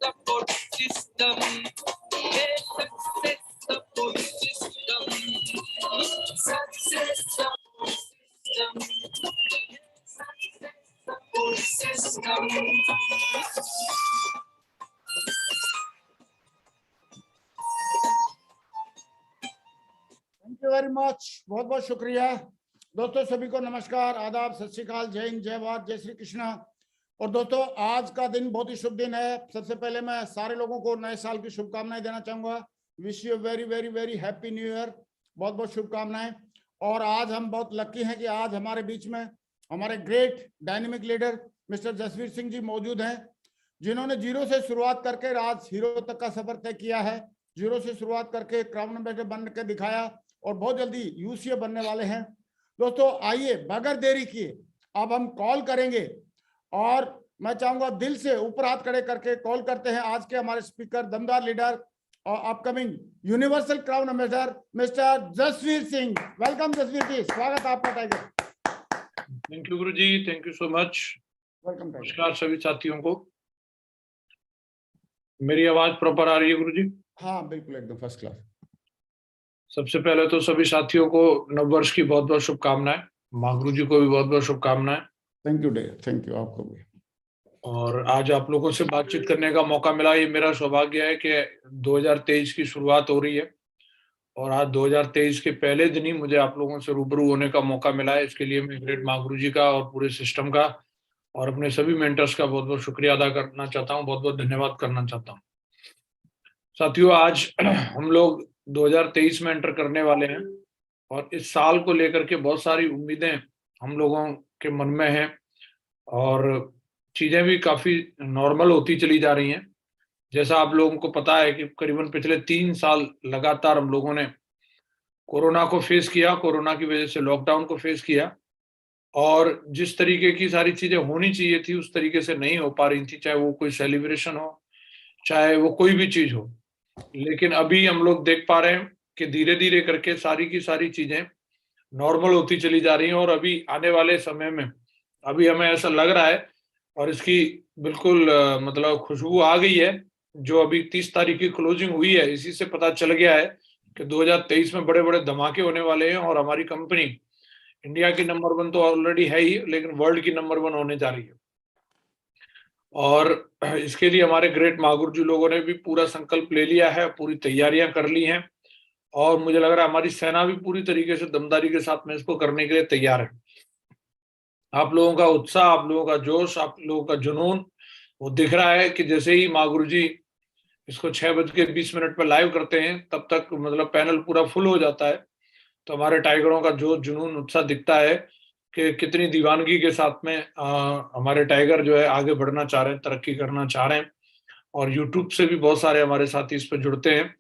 support system. Success support system. Success support system. Support system. Thank you very much, बहुत बहुत शुक्रिया दोस्तों। सभी को नमस्कार, आदाब, सत श्री अकाल, जय हिंद, जय भारत, जय श्री कृष्णा। और दोस्तों, आज का दिन बहुत ही शुभ दिन है। सबसे पहले मैं सारे लोगों को नए साल की शुभकामनाएं देना चाहूंगा। Wish you very very very happy new year, बहुत बहुत शुभकामनाएं। और आज हम बहुत लकी हैं कि आज हमारे बीच में हमारे great dynamic leader mister Jasveer Singh ji मौजूद हैं, जिन्होंने जीरो से शुरुआत करके आज हीरो तक का सफर तय किया है। जीरो से शुरुआत करके क्राउन एम्बेसडर बन के दिखाया और बहुत जल्दी यूसीए बनने वाले हैं। दोस्तों आइए बगैर देरी किए अब हम कॉल करेंगे और मैं चाहूंगा दिल से ऊपर हाथ खड़े करके कॉल करते हैं आज के हमारे स्पीकर, दमदार लीडर और upcoming universal crown ambassador mister Jasveer Singh. Welcome Jasveer ji, स्वागत आपका tiger. Thank you Guru ji, thank you so much. Welcome. नमस्कार सभी साथियों को। मेरी आवाज प्रॉपर आ रही है गुरु जी? हाँ बिल्कुल, एकदम फर्स्ट क्लास। सबसे पहले तो सभी साथियों को नववर्ष की बहुत बहुत शुभकामनाएं। माँ गुरु जी को भी बहुत बहुत शुभकामनाएं। Thank you day, thank you आपको भी। और आज आप लोगों से बातचीत करने का मौका मिला, ये मेरा सौभाग्य है कि 2023 की शुरुआत हो रही है और आज 2023 के पहले दिन ही मुझे आप लोगों से रूबरू होने का मौका मिला है। इसके लिए मैं ग्रेट माँ गुरु जी का और पूरे सिस्टम का और अपने सभी मेंटर्स का बहुत बहुत शुक्रिया अदा करना चाहता हूँ, बहुत बहुत धन्यवाद करना चाहता हूँ। साथियों, आज हम लोग 2023 में एंटर करने वाले हैं और इस साल को लेकर के बहुत सारी उम्मीदें हम लोगों के मन में हैं और चीजें भी काफी नॉर्मल होती चली जा रही हैं। जैसा आप लोगों को पता है कि करीबन पिछले 3 साल लगातार हम लोगों ने कोरोना को फेस किया, कोरोना की वजह से लॉकडाउन को फेस किया और जिस तरीके की सारी चीजें होनी चाहिए थी उस तरीके से नहीं हो पा रही थी, चाहे वो कोई सेलिब्रेशन हो, चाहे वो कोई भी चीज हो। लेकिन अभी हम लोग देख पा रहे हैं कि धीरे धीरे करके सारी की सारी चीजें नॉर्मल होती चली जा रही हैं और अभी आने वाले समय में अभी हमें ऐसा लग रहा है और इसकी बिल्कुल मतलब खुशबू आ गई है। जो अभी 30 तारीख की क्लोजिंग हुई है, इसी से पता चल गया है कि 2023 में बड़े बड़े धमाके होने वाले हैं और हमारी कंपनी इंडिया की नंबर 1 तो ऑलरेडी है ही, लेकिन वर्ल्ड की नंबर 1 होने जा रही है। और इसके लिए हमारे ग्रेट माँ गुरु जी लोगों ने भी पूरा संकल्प ले लिया है, पूरी तैयारियां कर ली हैं और मुझे लग रहा है हमारी सेना भी पूरी तरीके से दमदारी के साथ में इसको करने के लिए तैयार है। आप लोगों का उत्साह, आप लोगों का जोश, आप लोगों का जुनून वो दिख रहा है कि जैसे ही माँ गुरु जी इसको 6:20 पर लाइव करते हैं तब तक मतलब पैनल पूरा फुल हो जाता है। तो हमारे टाइगरों का जो जुनून उत्साह दिखता है कि कितनी दीवानगी के साथ में हमारे टाइगर जो है आगे बढ़ना चाह रहे हैं, तरक्की करना चाह रहे हैं। और यूट्यूब से भी बहुत सारे हमारे साथी इस पर जुड़ते हैं।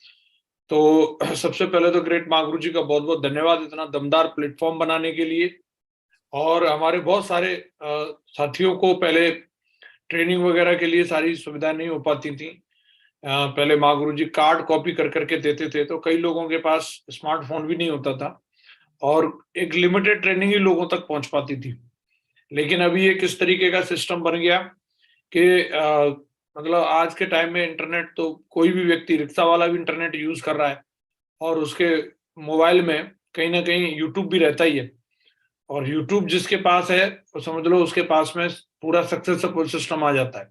तो सबसे पहले तो ग्रेट माँ गुरु जी का बहुत बहुत धन्यवाद इतना दमदार प्लेटफॉर्म बनाने के लिए। और हमारे बहुत सारे साथियों को पहले ट्रेनिंग वगैरह के लिए सारी सुविधा नहीं हो पाती थी। पहले माँ गुरु जी कार्ड कॉपी कर करके देते थे, तो कई लोगों के पास स्मार्टफोन भी नहीं होता था और एक लिमिटेड ट्रेनिंग ही लोगों तक पहुंच पाती थी। लेकिन अभी एक इस तरीके का सिस्टम बन गया कि मतलब आज के टाइम में इंटरनेट तो कोई भी व्यक्ति, रिक्शा वाला भी इंटरनेट यूज कर रहा है और उसके मोबाइल में कहीं ना कहीं यूट्यूब भी रहता ही है। और यूट्यूब जिसके पास है तो समझ लो उसके पास में पूरा सक्सेसफुल सिस्टम आ जाता है।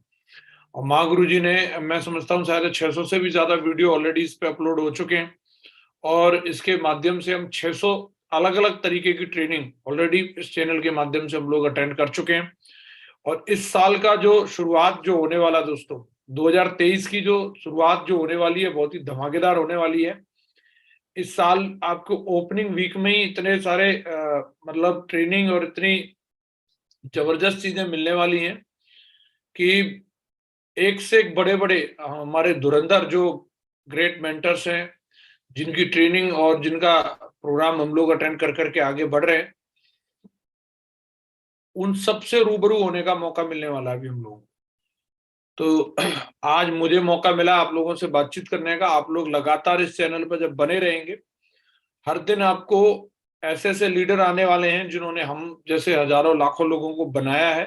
और माँ गुरु जी ने, मैं समझता हूँ शायद 600 से भी ज्यादा वीडियो ऑलरेडी इस पे अपलोड हो चुके हैं और इसके माध्यम से हम 600 अलग अलग तरीके की ट्रेनिंग ऑलरेडी इस चैनल के माध्यम से हम लोग अटेंड कर चुके हैं। और इस साल का जो शुरुआत जो होने वाला दोस्तों, 2023 की जो शुरुआत जो होने वाली है बहुत ही धमाकेदार होने वाली है। इस साल आपको ओपनिंग वीक में ही इतने सारे मतलब ट्रेनिंग और इतनी जबरदस्त चीजें मिलने वाली हैं कि एक से एक बड़े बड़े हमारे धुरंधर जो ग्रेट मेंटर्स हैं, जिनकी ट्रेनिंग और जिनका प्रोग्राम हम लोग अटेंड कर करके आगे बढ़ रहे हैं, उन सबसे रूबरू होने का मौका मिलने वाला है अभी हम लोग। तो आज मुझे मौका मिला आप लोगों से बातचीत करने का। आप लोग लगातार इस चैनल पर जब बने रहेंगे, हर दिन आपको ऐसे ऐसे लीडर आने वाले हैं जिन्होंने हम जैसे हजारों लाखों लोगों को बनाया है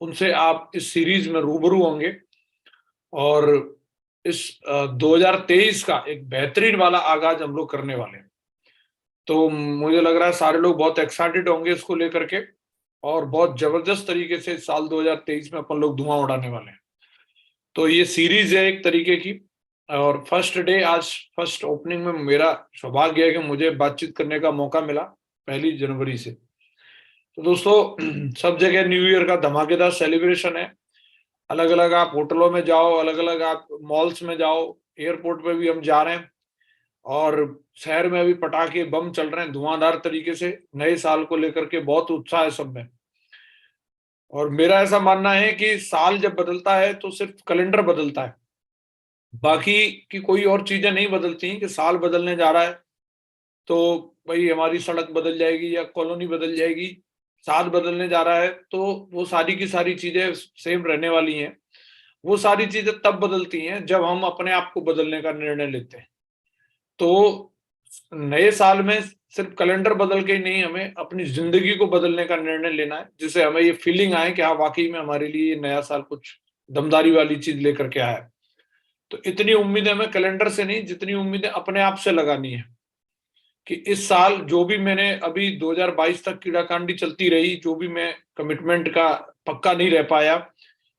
उनसे आप इस सीरीज में रूबरू होंगे और इस 2023 का एक बेहतरीन वाला आगाज हम लोग करने वाले हैं। तो मुझे लग रहा है सारे लोग बहुत एक्साइटेड होंगे इसको लेकर के, और बहुत जबरदस्त तरीके से साल 2023 में अपन लोग धुआं उड़ाने वाले हैं। तो ये सीरीज है एक तरीके की, और फर्स्ट डे आज फर्स्ट ओपनिंग में मेरा सौभाग्य है कि मुझे बातचीत करने का मौका मिला 1 जनवरी से। तो दोस्तों, सब जगह न्यू ईयर का धमाकेदार सेलिब्रेशन है। अलग अलग आप होटलों में जाओ, अलग अलग आप मॉल्स में जाओ, एयरपोर्ट पे भी हम जा रहे हैं, और शहर में भी पटाखे बम चल रहे हैं धुआंधार तरीके से। नए साल को लेकर के बहुत उत्साह है सब में। और मेरा ऐसा मानना है कि साल जब बदलता है तो सिर्फ कैलेंडर बदलता है, बाकी की कोई और चीजें नहीं बदलती। कि साल बदलने जा रहा है तो भाई हमारी सड़क बदल जाएगी या कॉलोनी बदल जाएगी। साल बदलने जा रहा है तो वो सारी की सारी चीजें सेम रहने वाली हैं। वो सारी चीजें तब बदलती हैं जब हम अपने आप को बदलने का निर्णय लेते हैं। तो नए साल में सिर्फ कैलेंडर बदल के ही नहीं, हमें अपनी जिंदगी को बदलने का निर्णय लेना है, जिससे हमें ये फीलिंग आए कि हाँ वाकई में हमारे लिए ये नया साल कुछ दमदारी वाली चीज लेकर के आया है। तो इतनी उम्मीदें हमें कैलेंडर से नहीं, जितनी उम्मीदें अपने आप से लगानी है कि इस साल जो भी मैंने अभी 2022 तक कीड़ाकांडी चलती रही, जो भी मैं कमिटमेंट का पक्का नहीं रह पाया,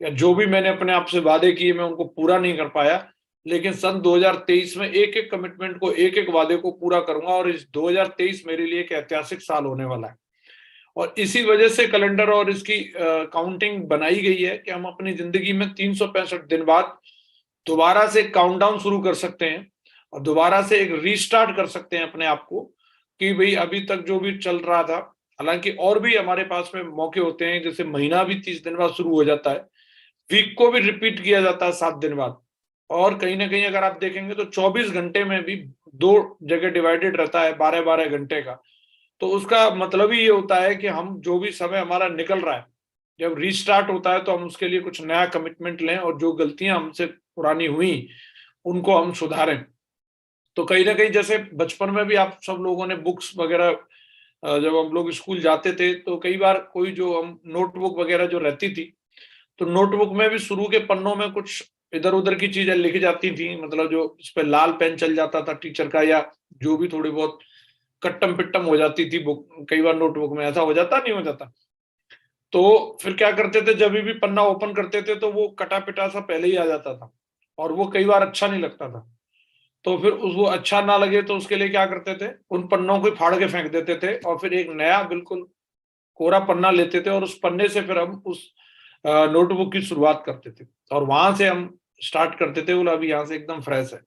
या जो भी मैंने अपने आप से वादे किए मैं उनको पूरा नहीं कर पाया, लेकिन सन 2023 में एक एक कमिटमेंट को, एक एक वादे को पूरा करूंगा। और इस 2023 मेरे लिए एक ऐतिहासिक साल होने वाला है। और इसी वजह से कैलेंडर और इसकी काउंटिंग बनाई गई है कि हम अपनी जिंदगी में 365 दिन बाद दोबारा से काउंटडाउन शुरू कर सकते हैं, और दोबारा से एक रीस्टार्ट कर सकते हैं अपने आप को कि भाई अभी तक जो भी चल रहा था। हालांकि और भी हमारे पास में मौके होते हैं, जैसे महीना भी 30 दिन बाद शुरू हो जाता है, वीक को भी रिपीट किया जाता है 7 दिन बाद, और कहीं ना कहीं अगर आप देखेंगे तो 24 घंटे में भी 2 जगह डिवाइडेड रहता है 12-12 घंटे का। तो उसका मतलब ही ये होता है कि हम जो भी समय हमारा निकल रहा है, जब रीस्टार्ट होता है तो हम उसके लिए कुछ नया कमिटमेंट लें, और जो गलतियां हमसे पुरानी हुई उनको हम सुधारें। तो कहीं ना कहीं जैसे बचपन में भी आप सब लोगों ने बुक्स वगैरह, जब हम लोग स्कूल जाते थे तो कई बार कोई जो हम नोटबुक वगैरह जो रहती थी, तो नोटबुक में भी शुरू के पन्नों में कुछ इधर उधर की चीजें लिखी जाती थी, मतलब जो इस पे लाल पेन चल जाता था टीचर का, या जो भी थोड़ी बहुत कट्टम पिट्टम हो जाती थी बुक। कई बार नोटबुक में ऐसा हो जाता, नहीं हो जाता, तो फिर क्या करते थे, जब भी पन्ना ओपन करते थे तो वो कटा पिटा सा पहले ही आ जाता था, और वो कई बार अच्छा नहीं लगता था। तो फिर वो अच्छा ना लगे तो उसके लिए क्या करते थे, उन पन्नों को फाड़ के फेंक देते थे, और फिर एक नया बिल्कुल कोरा पन्ना लेते थे, और उस पन्ने से फिर हम उस नोटबुक की शुरुआत करते थे, और वहां से हम स्टार्ट करते थे, बोला अभी यहाँ से एकदम फ्रेश है।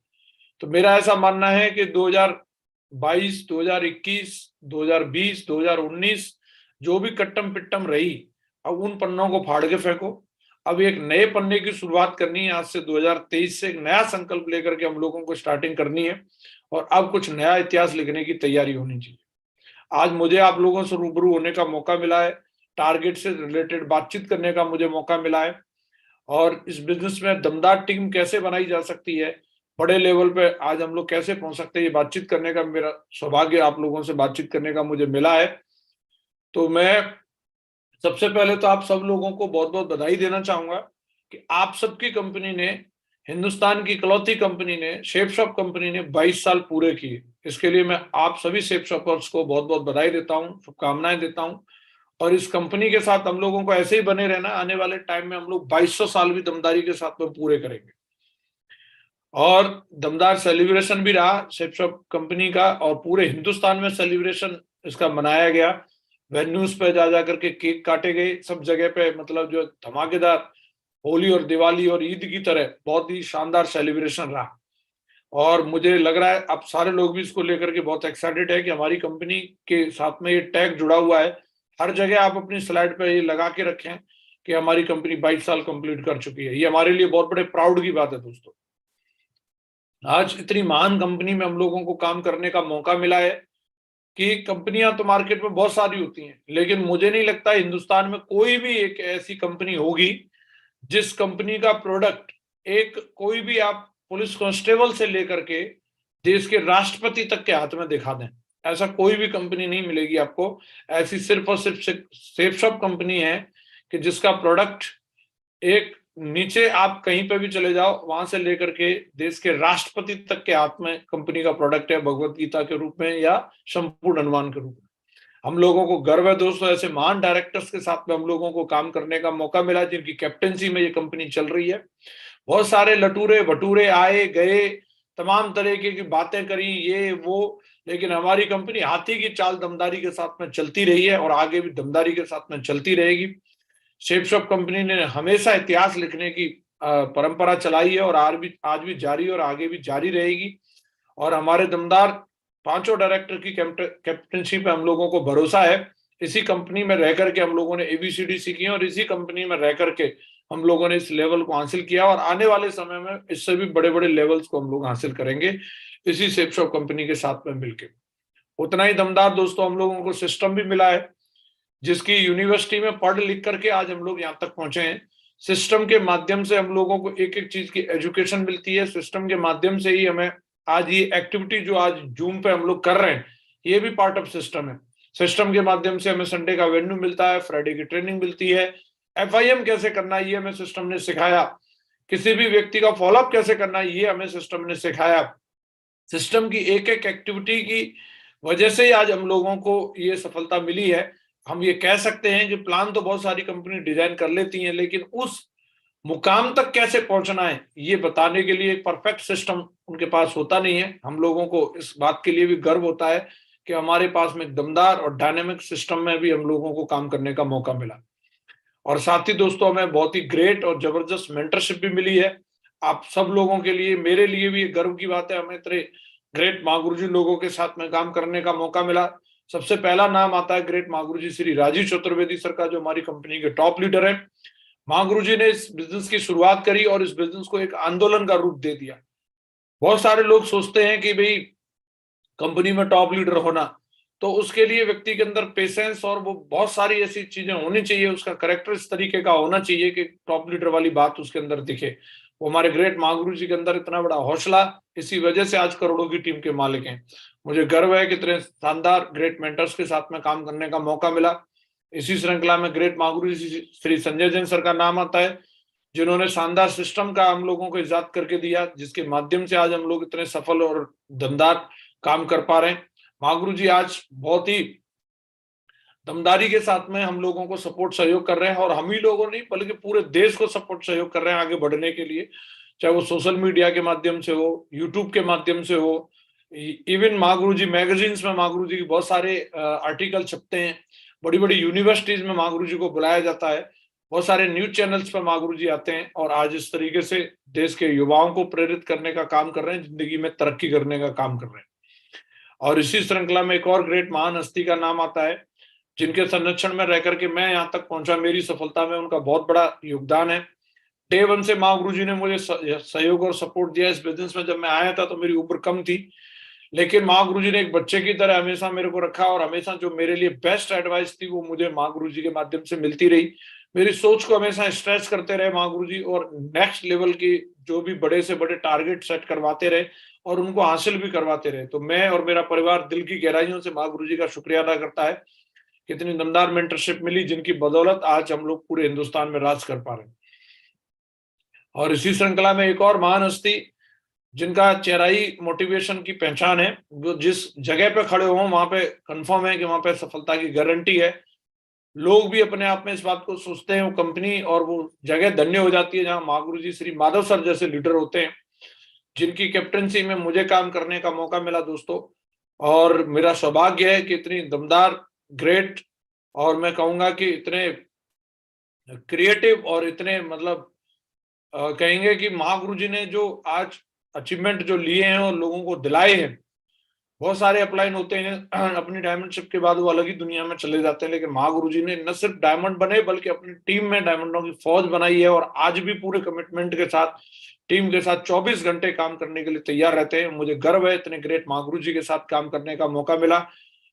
तो मेरा ऐसा मानना है कि 2022, 2021, 2020, 2019 जो भी कट्टम पिट्टम रही, अब उन पन्नों को फाड़ के फेंको। अब एक नए पन्ने की शुरुआत करनी है। आज से 2023 से एक नया संकल्प लेकर के हम लोगों को स्टार्टिंग करनी है, और अब कुछ नया इतिहास लिखने की तैयारी होनी चाहिए। आज मुझे आप लोगों से रूबरू होने का मौका मिला है, टारगेट से रिलेटेड बातचीत करने का मुझे मौका मिला है, और इस बिजनेस में दमदार टीम कैसे बनाई जा सकती है, बड़े लेवल पे आज हम लोग कैसे पहुंच सकते हैं, ये बातचीत करने का मेरा सौभाग्य, आप लोगों से बातचीत करने का मुझे मिला है। तो मैं सबसे पहले तो आप सब लोगों को बहुत बहुत बधाई देना चाहूंगा कि आप सबकी कंपनी ने, हिंदुस्तान की इकलौती कंपनी ने, शेप शॉप कंपनी ने 22 साल पूरे किए। इसके लिए मैं आप सभी शेप शॉपर्स को बहुत बहुत बधाई देता हूँ, शुभकामनाएं देता हूँ। और इस कंपनी के साथ हम लोगों को ऐसे ही बने रहना, आने वाले टाइम में हम लोग 2200 साल भी दमदारी के साथ में पूरे करेंगे। और दमदार सेलिब्रेशन भी रहा शेप शॉप कंपनी का, और पूरे हिंदुस्तान में सेलिब्रेशन इसका मनाया गया। वेन्यूज पे जा करके केक काटे गए सब जगह पे, मतलब जो धमाकेदार होली और दिवाली और ईद की तरह बहुत ही शानदार सेलिब्रेशन रहा। और मुझे लग रहा है आप सारे लोग भी इसको लेकर के बहुत एक्साइटेड है कि हमारी कंपनी के साथ में ये टैग जुड़ा हुआ है। हर जगह आप अपनी स्लाइड पे ये लगा के रखें कि हमारी कंपनी 22 साल कंप्लीट कर चुकी है। ये हमारे लिए बहुत बड़े प्राउड की बात है दोस्तों। आज इतनी महान कंपनी में हम लोगों को काम करने का मौका मिला है कि कंपनियां तो मार्केट में बहुत सारी होती हैं, लेकिन मुझे नहीं लगता हिंदुस्तान में कोई भी एक ऐसी कंपनी होगी जिस कंपनी का प्रोडक्ट एक कोई भी आप पुलिस कांस्टेबल से लेकर के देश के राष्ट्रपति तक के हाथ में दिखा दें। ऐसा कोई भी कंपनी नहीं मिलेगी आपको। ऐसी सिर्फ और सिर्फ शेप शॉप कंपनी है कि जिसका प्रोडक्ट एक नीचे आप कहीं पे भी चले जाओ, वहां से लेकर के देश के राष्ट्रपति तक के हाथ में कंपनी का प्रोडक्ट है, भगवत गीता के रूप में या संपूर्ण हनुमान के रूप में। हम लोगों को गर्व है दोस्तों, ऐसे महान डायरेक्टर्स के साथ में हम लोगों को काम करने का मौका मिला, जिनकी कैप्टेंसी में ये कंपनी चल रही है। बहुत सारे लटूरे भटूरे आए गए, तमाम तरीके की बातें करी, ये वो, लेकिन हमारी कंपनी हाथी की चाल दमदारी के साथ में चलती रही है और आगे भी दमदारी के साथ में चलती रहेगी। शेप शॉप कंपनी ने हमेशा इतिहास लिखने की परंपरा चलाई है और आज भी जारी और आगे भी जारी रहेगी। और हमारे दमदार 5 डायरेक्टर की कैप्टनशिप पे हम लोगों को भरोसा है। इसी कंपनी में रह करके हम लोगों ने ABCD सीखी और इसी कंपनी में रह करके हम लोगों ने इस लेवल को हासिल किया और आने वाले समय में इससे भी बड़े बड़े लेवल्स को हम लोग हासिल करेंगे इसी शेप शॉप कंपनी के साथ में मिलकर। उतना ही दमदार दोस्तों हम लोगों को सिस्टम भी मिला है, जिसकी यूनिवर्सिटी में पढ़ लिख करके आज हम लोग यहाँ तक पहुंचे हैं। सिस्टम के माध्यम से हम लोगों को एक एक चीज की एजुकेशन मिलती है। सिस्टम के माध्यम से ही हमें आज ये एक्टिविटी जो आज जूम पे हम लोग कर रहे हैं, ये भी पार्ट ऑफ सिस्टम है। सिस्टम के माध्यम से हमें संडे का वेन्यू मिलता है, फ्राइडे की ट्रेनिंग मिलती है, FIM कैसे करना है ये हमें सिस्टम ने सिखाया, किसी भी व्यक्ति का फॉलोअप कैसे करना है ये हमें सिस्टम ने सिखाया। सिस्टम की एक एक एक्टिविटी की वजह से ही आज हम लोगों को ये सफलता मिली है। हम ये कह सकते हैं कि प्लान तो बहुत सारी कंपनी डिजाइन कर लेती हैं, लेकिन उस मुकाम तक कैसे पहुंचना है ये बताने के लिए एक परफेक्ट सिस्टम उनके पास होता नहीं है। हम लोगों को इस बात के लिए भी गर्व होता है कि हमारे पास में एक दमदार और डायनेमिक सिस्टम में भी हम लोगों को काम करने का मौका मिला। और साथ ही दोस्तों हमें बहुत ही ग्रेट और जबरदस्त मेंटरशिप भी मिली है। आप सब लोगों के लिए, मेरे लिए भी गर्व की बात है, हमें इतने ग्रेट महागुरुजी लोगों के साथ में काम करने का मौका मिला। सबसे पहला नाम आता है ग्रेट महागुरुजी श्री राजीव चतुर्वेदी सर का, जो हमारी कंपनी के टॉप लीडर है। महागुरुजी ने इस बिजनेस की शुरुआत करी और इस बिजनेस को एक आंदोलन का रूप दे दिया। बहुत सारे लोग सोचते हैं कि भाई कंपनी में टॉप लीडर होना, तो उसके लिए व्यक्ति के अंदर पेशेंस और वो बहुत सारी ऐसी चीजें होनी चाहिए, उसका कैरेक्टर इस तरीके का होना चाहिए कि टॉप लीडर वाली बात उसके अंदर दिखे। वो हमारे ग्रेट महागुरुजी के अंदर इतना बड़ा हौसला, इसी वजह से आज करोड़ों की टीम के मालिक हैं। मुझे गर्व है कि इतने शानदार ग्रेट मेंटर्स के साथ में काम करने का मौका मिला। इसी श्रृंखला में ग्रेट महागुरुजी श्री संजय जैन सर का नाम आता है, जिन्होंने शानदार सिस्टम का हम लोगों को इजाद करके दिया, जिसके माध्यम से आज हम लोग इतने सफल और दमदार काम कर पा रहे हैं। महागुरुजी आज बहुत ही दमदारी के साथ में हम लोगों को सपोर्ट सहयोग कर रहे हैं और हम ही लोगों नहीं बल्कि पूरे देश को सपोर्ट सहयोग कर रहे हैं आगे बढ़ने के लिए, चाहे वो सोशल मीडिया के माध्यम से हो, यूट्यूब के माध्यम से हो, इवन महागुरुजी मैगजीन्स में महागुरुजी के बहुत सारे आर्टिकल छपते हैं, बड़ी बड़ी यूनिवर्सिटीज में महागुरुजी को बुलाया जाता है, बहुत सारे न्यूज चैनल्स पर महागुरुजी आते हैं और आज इस तरीके से देश के युवाओं को प्रेरित करने का काम कर रहे हैं, जिंदगी में तरक्की करने का काम कर रहे हैं। और इसी श्रृंखला में एक और ग्रेट महान हस्ती का नाम आता है, जिनके संरक्षण में रह करके मैं यहाँ तक पहुंचा, मेरी सफलता में उनका बहुत बड़ा योगदान है। डे 1 से महागुरुजी ने मुझे सहयोग और सपोर्ट दिया। इस बिजनेस में जब मैं आया था तो मेरी उम्र कम थी, लेकिन महागुरुजी ने एक बच्चे की तरह हमेशा मेरे को रखा और हमेशा जो मेरे लिए बेस्ट एडवाइस थी वो मुझे महागुरुजी के माध्यम से मिलती रही। मेरी सोच को हमेशा स्ट्रेच करते रहे महागुरुजी और नेक्स्ट लेवल की जो भी बड़े से बड़े टारगेट सेट करवाते रहे और उनको हासिल भी करवाते रहे। तो मैं और मेरा परिवार दिल की गहराइयों से महागुरुजी का शुक्रिया अदा करता है। कितनी दमदार मेंटरशिप मिली, जिनकी बदौलत आज हम लोग पूरे हिंदुस्तान में राज कर पा रहे हैं। और इसी श्रृंखला में एक और महान हस्ती, जिनका चेहराई मोटिवेशन की पहचान है, वो जिस जगह पे खड़े हो वहां पे कंफर्म है कि वहां पे सफलता की गारंटी है। लोग भी अपने आप में इस बात को सोचते हैं, वो कंपनी और वो जगह धन्य हो जाती है जहां महागुरुजी श्री माधव सर जैसे लीडर होते हैं, जिनकी कैप्टनसी में मुझे काम करने का मौका मिला दोस्तों। और मेरा सौभाग्य है कि इतनी दमदार, ग्रेट और मैं कहूंगा कि इतने क्रिएटिव और इतने मतलब कहेंगे कि महागुरुजी ने जो आज अचीवमेंट जो लिए हैं और लोगों को दिलाए हैं। बहुत सारे अपलाइन होते हैं अपनी डायमंडशिप के बाद वो अलग ही दुनिया में चले जाते हैं, लेकिन महागुरुजी ने न सिर्फ डायमंड बने बल्कि अपनी टीम में डायमंडों की फौज बनाई है और आज भी पूरे कमिटमेंट के साथ टीम के साथ 24 घंटे काम करने के लिए तैयार रहते हैं। मुझे गर्व है इतने ग्रेट महागुरुजी के साथ काम करने का मौका मिला।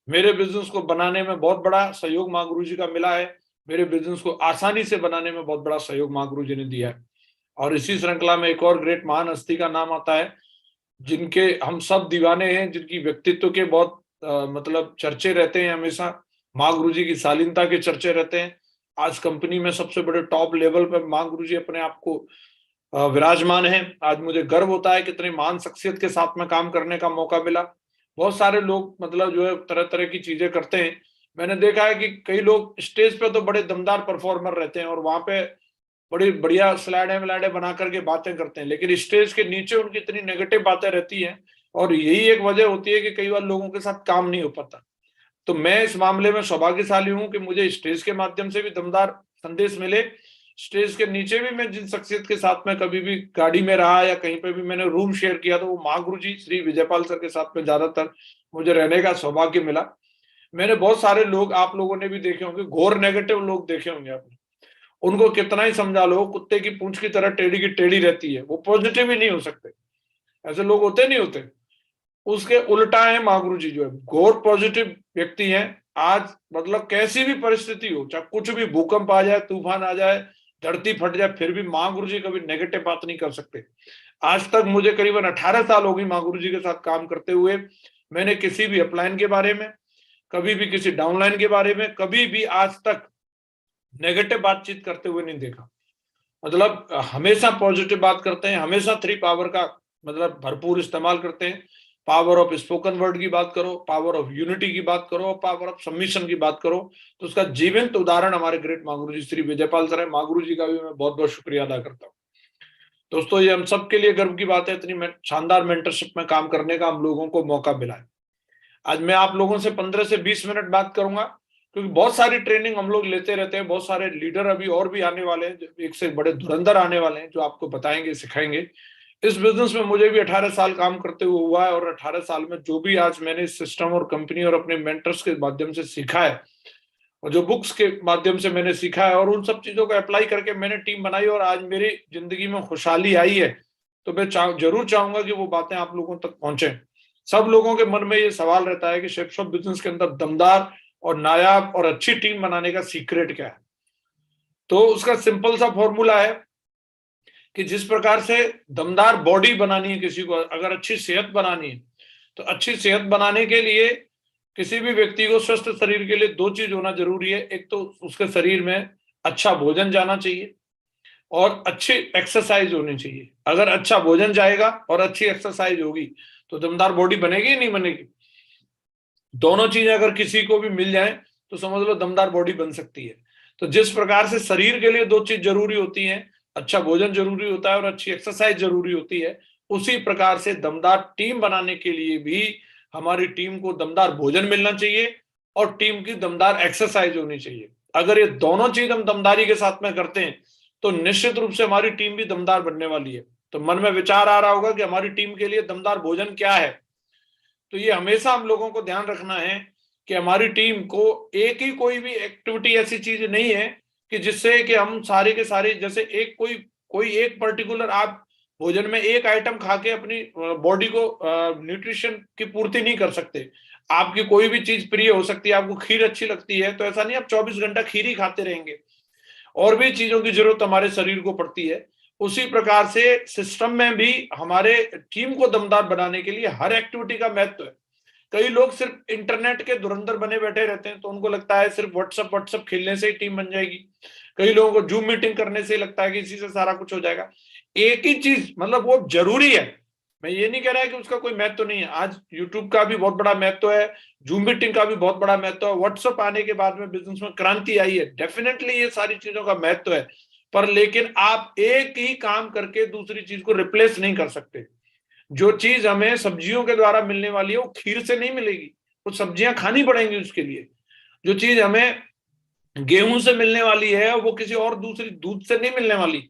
मेरे बिजनेस को बनाने में बहुत बड़ा सहयोग महागुरुजी का मिला है। मेरे बिजनेस को आसानी से बनाने में बहुत बड़ा सहयोग महागुरुजी ने दिया है। और इसी श्रृंखला में एक और ग्रेट महान हस्ती का नाम आता है, जिनके हम सब दीवाने हैं, जिनकी व्यक्तित्व के बहुत मतलब चर्चे रहते हैं हमेशा। महागुरुजी की शालीनता के चर्चे रहते हैं। आज कंपनी में सबसे बड़े टॉप लेवल पर मां गुरुजी अपने आप को विराजमान है। आज मुझे गर्व होता है कितनी महान शख्सियत के साथ में काम करने का मौका मिला। बहुत सारे लोग मतलब जो है तरह तरह की चीजें करते हैं। मैंने देखा है कि कई लोग स्टेज पे तो बड़े दमदार परफॉर्मर रहते हैं और वहां पे बड़ी बढ़िया स्लाइडें बना करके बातें करते हैं, लेकिन स्टेज के नीचे उनकी इतनी नेगेटिव बातें रहती हैं और यही एक वजह होती है कि कई बार लोगों के साथ काम नहीं हो पाता। तो मैं इस मामले में सौभाग्यशाली हूं कि मुझे स्टेज के माध्यम से भी दमदार संदेश मिले, स्टेज के नीचे भी मैं जिन शख्सियत के साथ में कभी भी गाड़ी में रहा या कहीं पे भी मैंने रूम शेयर किया तो वो महागुरुजी श्री विजयपाल सर के साथ में ज्यादातर मुझे रहने का सौभाग्य मिला। मैंने बहुत सारे लोग, आप लोगों ने भी देखे होंगे, घोर नेगेटिव लोग देखे होंगे आपने, उनको कितना ही समझा लो कुत्ते की पूंछ की तरह टेढ़ी की टेढ़ी रहती है, वो पॉजिटिव ही नहीं हो सकते। ऐसे लोग होते नहीं होते। उसके उल्टा है महागुरुजी जो है घोर पॉजिटिव व्यक्ति हैं। आज मतलब कैसी भी परिस्थिति हो, चाहे कुछ भी भूकंप आ जाए, तूफान आ जाए, धरती फट जाए, फिर भी महागुरुजी कभी नेगेटिव बात नहीं कर सकते। आज तक मुझे करीबन 18 साल हो गई महागुरुजी के साथ काम करते हुए। मैंने किसी भी अपलाइन के बारे में, कभी भी किसी डाउनलाइन के बारे में, कभी भी आज तक नेगेटिव बातचीत करते हुए नहीं देखा। मतलब हमेशा पॉजिटिव बात करते हैं, हमेशा 3 पावर का मतलब भरपूर इस्तेमाल करते हैं। पावर ऑफ स्पोकन वर्ड की बात करो, पावर ऑफ यूनिटी की बात करो, पावर ऑफ सबमिशन की बात करो, तो उसका जीवंत उदाहरण हमारे ग्रेट महागुरु जी श्री विजयपाल सर है। महागुरु जी का भी मैं बहुत बहुत शुक्रिया अदा करता हूँ। दोस्तों, ये हम सबके लिए गर्व की बात है, इतनी शानदार मेंटरशिप में काम करने का हम लोगों को मौका मिला है। आज मैं आप लोगों से 15 से 20 मिनट बात करूंगा, क्योंकि बहुत सारी ट्रेनिंग हम लोग लेते रहते हैं। बहुत सारे लीडर अभी और भी आने वाले हैं, एक से बड़े धुरंधर आने वाले हैं जो आपको बताएंगे, सिखाएंगे। इस बिजनेस में मुझे भी 18 साल काम करते हुए हुआ है और 18 साल में जो भी आज मैंने इस सिस्टम और कंपनी और अपने मेंटर्स के माध्यम से सीखा है और जो बुक्स के माध्यम से मैंने सीखा है और उन सब चीजों को अप्लाई करके मैंने टीम बनाई और आज मेरी जिंदगी में खुशहाली आई है, तो मैं जरूर चाहूंगा कि वो बातें आप लोगों तक पहुंचे। सब लोगों के मन में ये सवाल रहता है कि शेप्स ऑफ बिजनेस के अंदर दमदार और नायाब और अच्छी टीम बनाने का सीक्रेट क्या है। तो उसका सिंपल सा फॉर्मूला है कि जिस प्रकार से दमदार बॉडी बनानी है किसी को, अगर अच्छी सेहत बनानी है, तो अच्छी सेहत बनाने के लिए किसी भी व्यक्ति को स्वस्थ शरीर के लिए 2 चीज होना जरूरी है। एक तो उसके शरीर में अच्छा भोजन जाना चाहिए और अच्छी एक्सरसाइज होनी चाहिए। अगर अच्छा भोजन जाएगा और अच्छी एक्सरसाइज होगी तो दमदार बॉडी बनेगी ही नहीं बनेगी। दोनों चीजें अगर किसी को भी मिल जाए तो समझ लो दमदार बॉडी बन सकती है। तो जिस प्रकार से शरीर के लिए 2 चीज जरूरी होती हैं, अच्छा भोजन जरूरी होता है और अच्छी एक्सरसाइज जरूरी होती है, उसी प्रकार से दमदार टीम बनाने के लिए भी हमारी टीम को दमदार भोजन मिलना चाहिए और टीम की दमदार एक्सरसाइज होनी चाहिए। अगर ये दोनों चीज हम दमदारी के साथ में करते हैं तो निश्चित रूप से हमारी टीम भी दमदार बनने वाली है। तो मन में विचार आ रहा होगा कि हमारी टीम के लिए दमदार भोजन क्या है। तो ये हमेशा हम लोगों को ध्यान रखना है कि हमारी टीम को एक ही कोई भी एक्टिविटी ऐसी चीज नहीं है कि जिससे कि हम सारे के सारे, जैसे एक कोई एक पर्टिकुलर आप भोजन में एक आइटम खा के अपनी बॉडी को न्यूट्रिशन की पूर्ति नहीं कर सकते। आपकी कोई भी चीज प्रिय हो सकती है, आपको खीर अच्छी लगती है तो ऐसा नहीं आप 24 घंटा खीर ही खाते रहेंगे, और भी चीजों की जरूरत हमारे शरीर को पड़ती है। उसी प्रकार से सिस्टम में भी हमारे टीम को दमदार बनाने के लिए हर एक्टिविटी का महत्व है। कई लोग सिर्फ इंटरनेट के धुरंधर बने बैठे रहते हैं, तो उनको लगता है सिर्फ व्हाट्सएप खेलने से ही टीम बन जाएगी। कई लोगों को जूम मीटिंग करने से लगता है कि इसी से सारा कुछ हो जाएगा। एक ही चीज मतलब वो जरूरी है, मैं ये नहीं कह रहा है कि उसका कोई महत्व नहीं है। आज यूट्यूब का भी बहुत बड़ा महत्व है, जूम मीटिंग का भी बहुत बड़ा महत्व है, व्हाट्सएप आने के बाद में बिजनेस में क्रांति आई है, डेफिनेटली ये सारी चीजों का महत्व है। पर लेकिन आप एक ही काम करके दूसरी चीज को रिप्लेस नहीं कर सकते। जो चीज हमें सब्जियों के द्वारा मिलने वाली है वो खीर से नहीं मिलेगी, वो सब्जियां खानी पड़ेंगी उसके लिए। जो चीज हमें गेहूं से मिलने वाली है वो किसी और दूसरी दूध से नहीं मिलने वाली।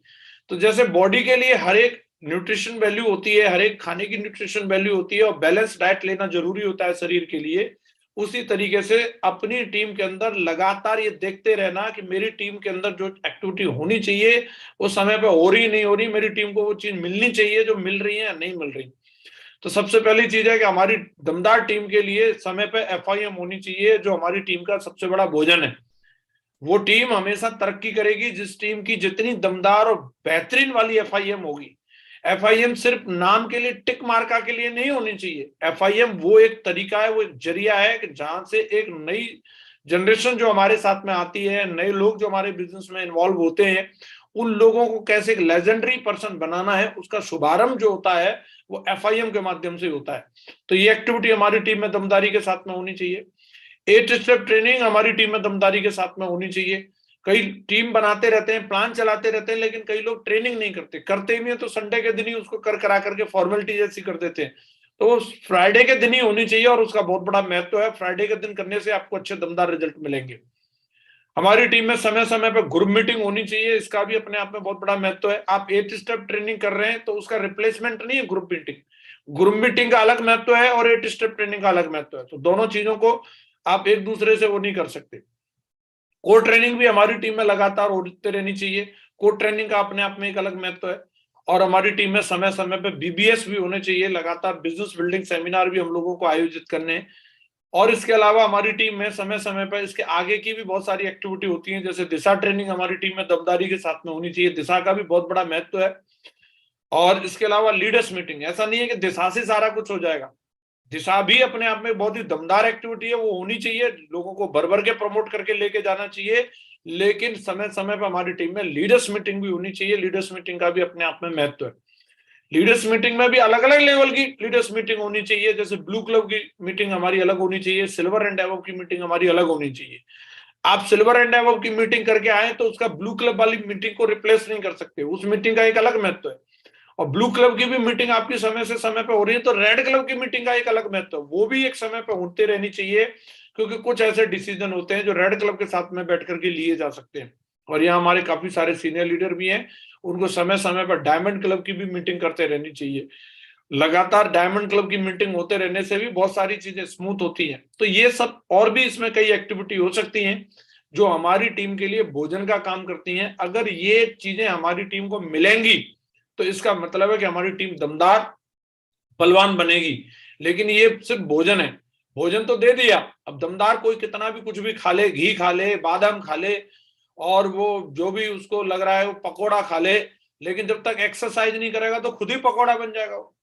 तो जैसे बॉडी के लिए हर एक न्यूट्रिशन वैल्यू होती है, हर एक खाने की न्यूट्रिशन वैल्यू होती है और बैलेंस डाइट लेना जरूरी होता है शरीर के लिए, उसी तरीके से अपनी टीम के अंदर लगातार ये देखते रहना कि मेरी टीम के अंदर जो एक्टिविटी होनी चाहिए वो समय पे हो रही नहीं हो रही, मेरी टीम को वो चीज मिलनी चाहिए जो मिल रही है या नहीं मिल रही। तो सबसे पहली चीज है कि हमारी दमदार टीम के लिए समय पे FIM होनी चाहिए, जो हमारी टीम का सबसे बड़ा भोजन है। वो टीम हमेशा तरक्की करेगी जिस टीम की जितनी दमदार और बेहतरीन वाली FIM होगी। FIM सिर्फ नाम के लिए, टिक मार्का के लिए नहीं होनी चाहिए। FIM वो एक तरीका है, वो एक जरिया है कि जहां से एक नई जनरेशन जो हमारे साथ में आती है, नए लोग जो हमारे बिजनेस में इन्वॉल्व होते हैं, उन लोगों को कैसे एक लेजेंडरी पर्सन बनाना है, उसका शुभारंभ जो होता है वो FIM के माध्यम से होता है। तो ये एक्टिविटी हमारी टीम में दमदारी के साथ में होनी चाहिए। 8 स्टेप ट्रेनिंग हमारी टीम में दमदारी के साथ में होनी चाहिए। कई टीम बनाते रहते हैं, प्लान चलाते रहते हैं, लेकिन कई लोग ट्रेनिंग नहीं करते, करते भी हैं तो संडे के दिन ही उसको करा करके फॉर्मेलिटी जैसी कर देते हैं। तो फ्राइडे के दिन ही होनी चाहिए और उसका बहुत बड़ा महत्व है। फ्राइडे के दिन करने से आपको अच्छे दमदार रिजल्ट मिलेंगे। हमारी टीम में समय समय पर ग्रुप मीटिंग होनी चाहिए, इसका भी अपने आप में बहुत बड़ा महत्व है। आप 8 स्टेप ट्रेनिंग कर रहे हैं तो उसका रिप्लेसमेंट नहीं है ग्रुप मीटिंग। ग्रुप मीटिंग का अलग महत्व है और 8 स्टेप ट्रेनिंग का अलग महत्व है। तो दोनों चीजों को आप एक दूसरे से वो नहीं कर सकते। कोर ट्रेनिंग भी हमारी टीम में लगातार होती रहनी चाहिए। कोर ट्रेनिंग का अपने आप में एक अलग महत्व है। और हमारी टीम में समय समय पे BBS भी होने चाहिए, लगातार बिजनेस बिल्डिंग सेमिनार भी हम लोगों को आयोजित करने हैं। और इसके अलावा हमारी टीम में समय समय पर इसके आगे की भी बहुत सारी एक्टिविटी होती है, जैसे दिशा ट्रेनिंग हमारी टीम में दमदारी के साथ में होनी चाहिए। दिशा का भी बहुत बड़ा महत्व है। और इसके अलावा लीडर्स मीटिंग, ऐसा नहीं है कि दिशा से सारा कुछ हो जाएगा। दिशा भी अपने आप में बहुत ही दमदार एक्टिविटी है, वो होनी चाहिए, लोगों को भर भर के प्रमोट करके लेके जाना चाहिए। लेकिन समय समय पर हमारी टीम में लीडर्स मीटिंग भी होनी चाहिए। लीडर्स मीटिंग का भी अपने आप में महत्व है। लीडर्स मीटिंग में भी अलग अलग लेवल की लीडर्स मीटिंग होनी चाहिए। जैसे ब्लू क्लब की मीटिंग हमारी अलग होनी चाहिए, सिल्वर एंड एबव की मीटिंग हमारी अलग होनी चाहिए। आप सिल्वर एंड एबव की मीटिंग करके आए तो उसका ब्लू क्लब वाली मीटिंग को रिप्लेस नहीं कर सकते, उस मीटिंग का एक अलग महत्व है। और ब्लू क्लब की भी मीटिंग आपकी समय से समय पे हो रही है तो रेड क्लब की मीटिंग का एक अलग महत्व है, वो भी एक समय पे होते रहनी चाहिए। क्योंकि कुछ ऐसे डिसीजन होते हैं जो रेड क्लब के साथ में बैठ करके लिए जा सकते हैं। और यहाँ हमारे काफी सारे सीनियर लीडर भी हैं, उनको समय समय पर डायमंड क्लब की भी मीटिंग करते रहनी चाहिए। लगातार डायमंड क्लब की मीटिंग होते रहने से भी बहुत सारी चीजें स्मूथ होती हैं। तो ये सब और भी इसमें कई एक्टिविटी हो सकती हैं जो हमारी टीम के लिए भोजन का काम करती हैं। अगर ये चीजें हमारी टीम को मिलेंगी तो इसका मतलब है कि हमारी टीम दमदार बलवान बनेगी। लेकिन ये सिर्फ भोजन है, भोजन तो दे दिया, अब दमदार कोई कितना भी कुछ भी खा ले, घी खा ले, बादाम खा ले और वो जो भी उसको लग रहा है वो पकोड़ा खा ले, लेकिन जब तक एक्सरसाइज नहीं करेगा तो खुद ही पकोड़ा बन जाएगा वो।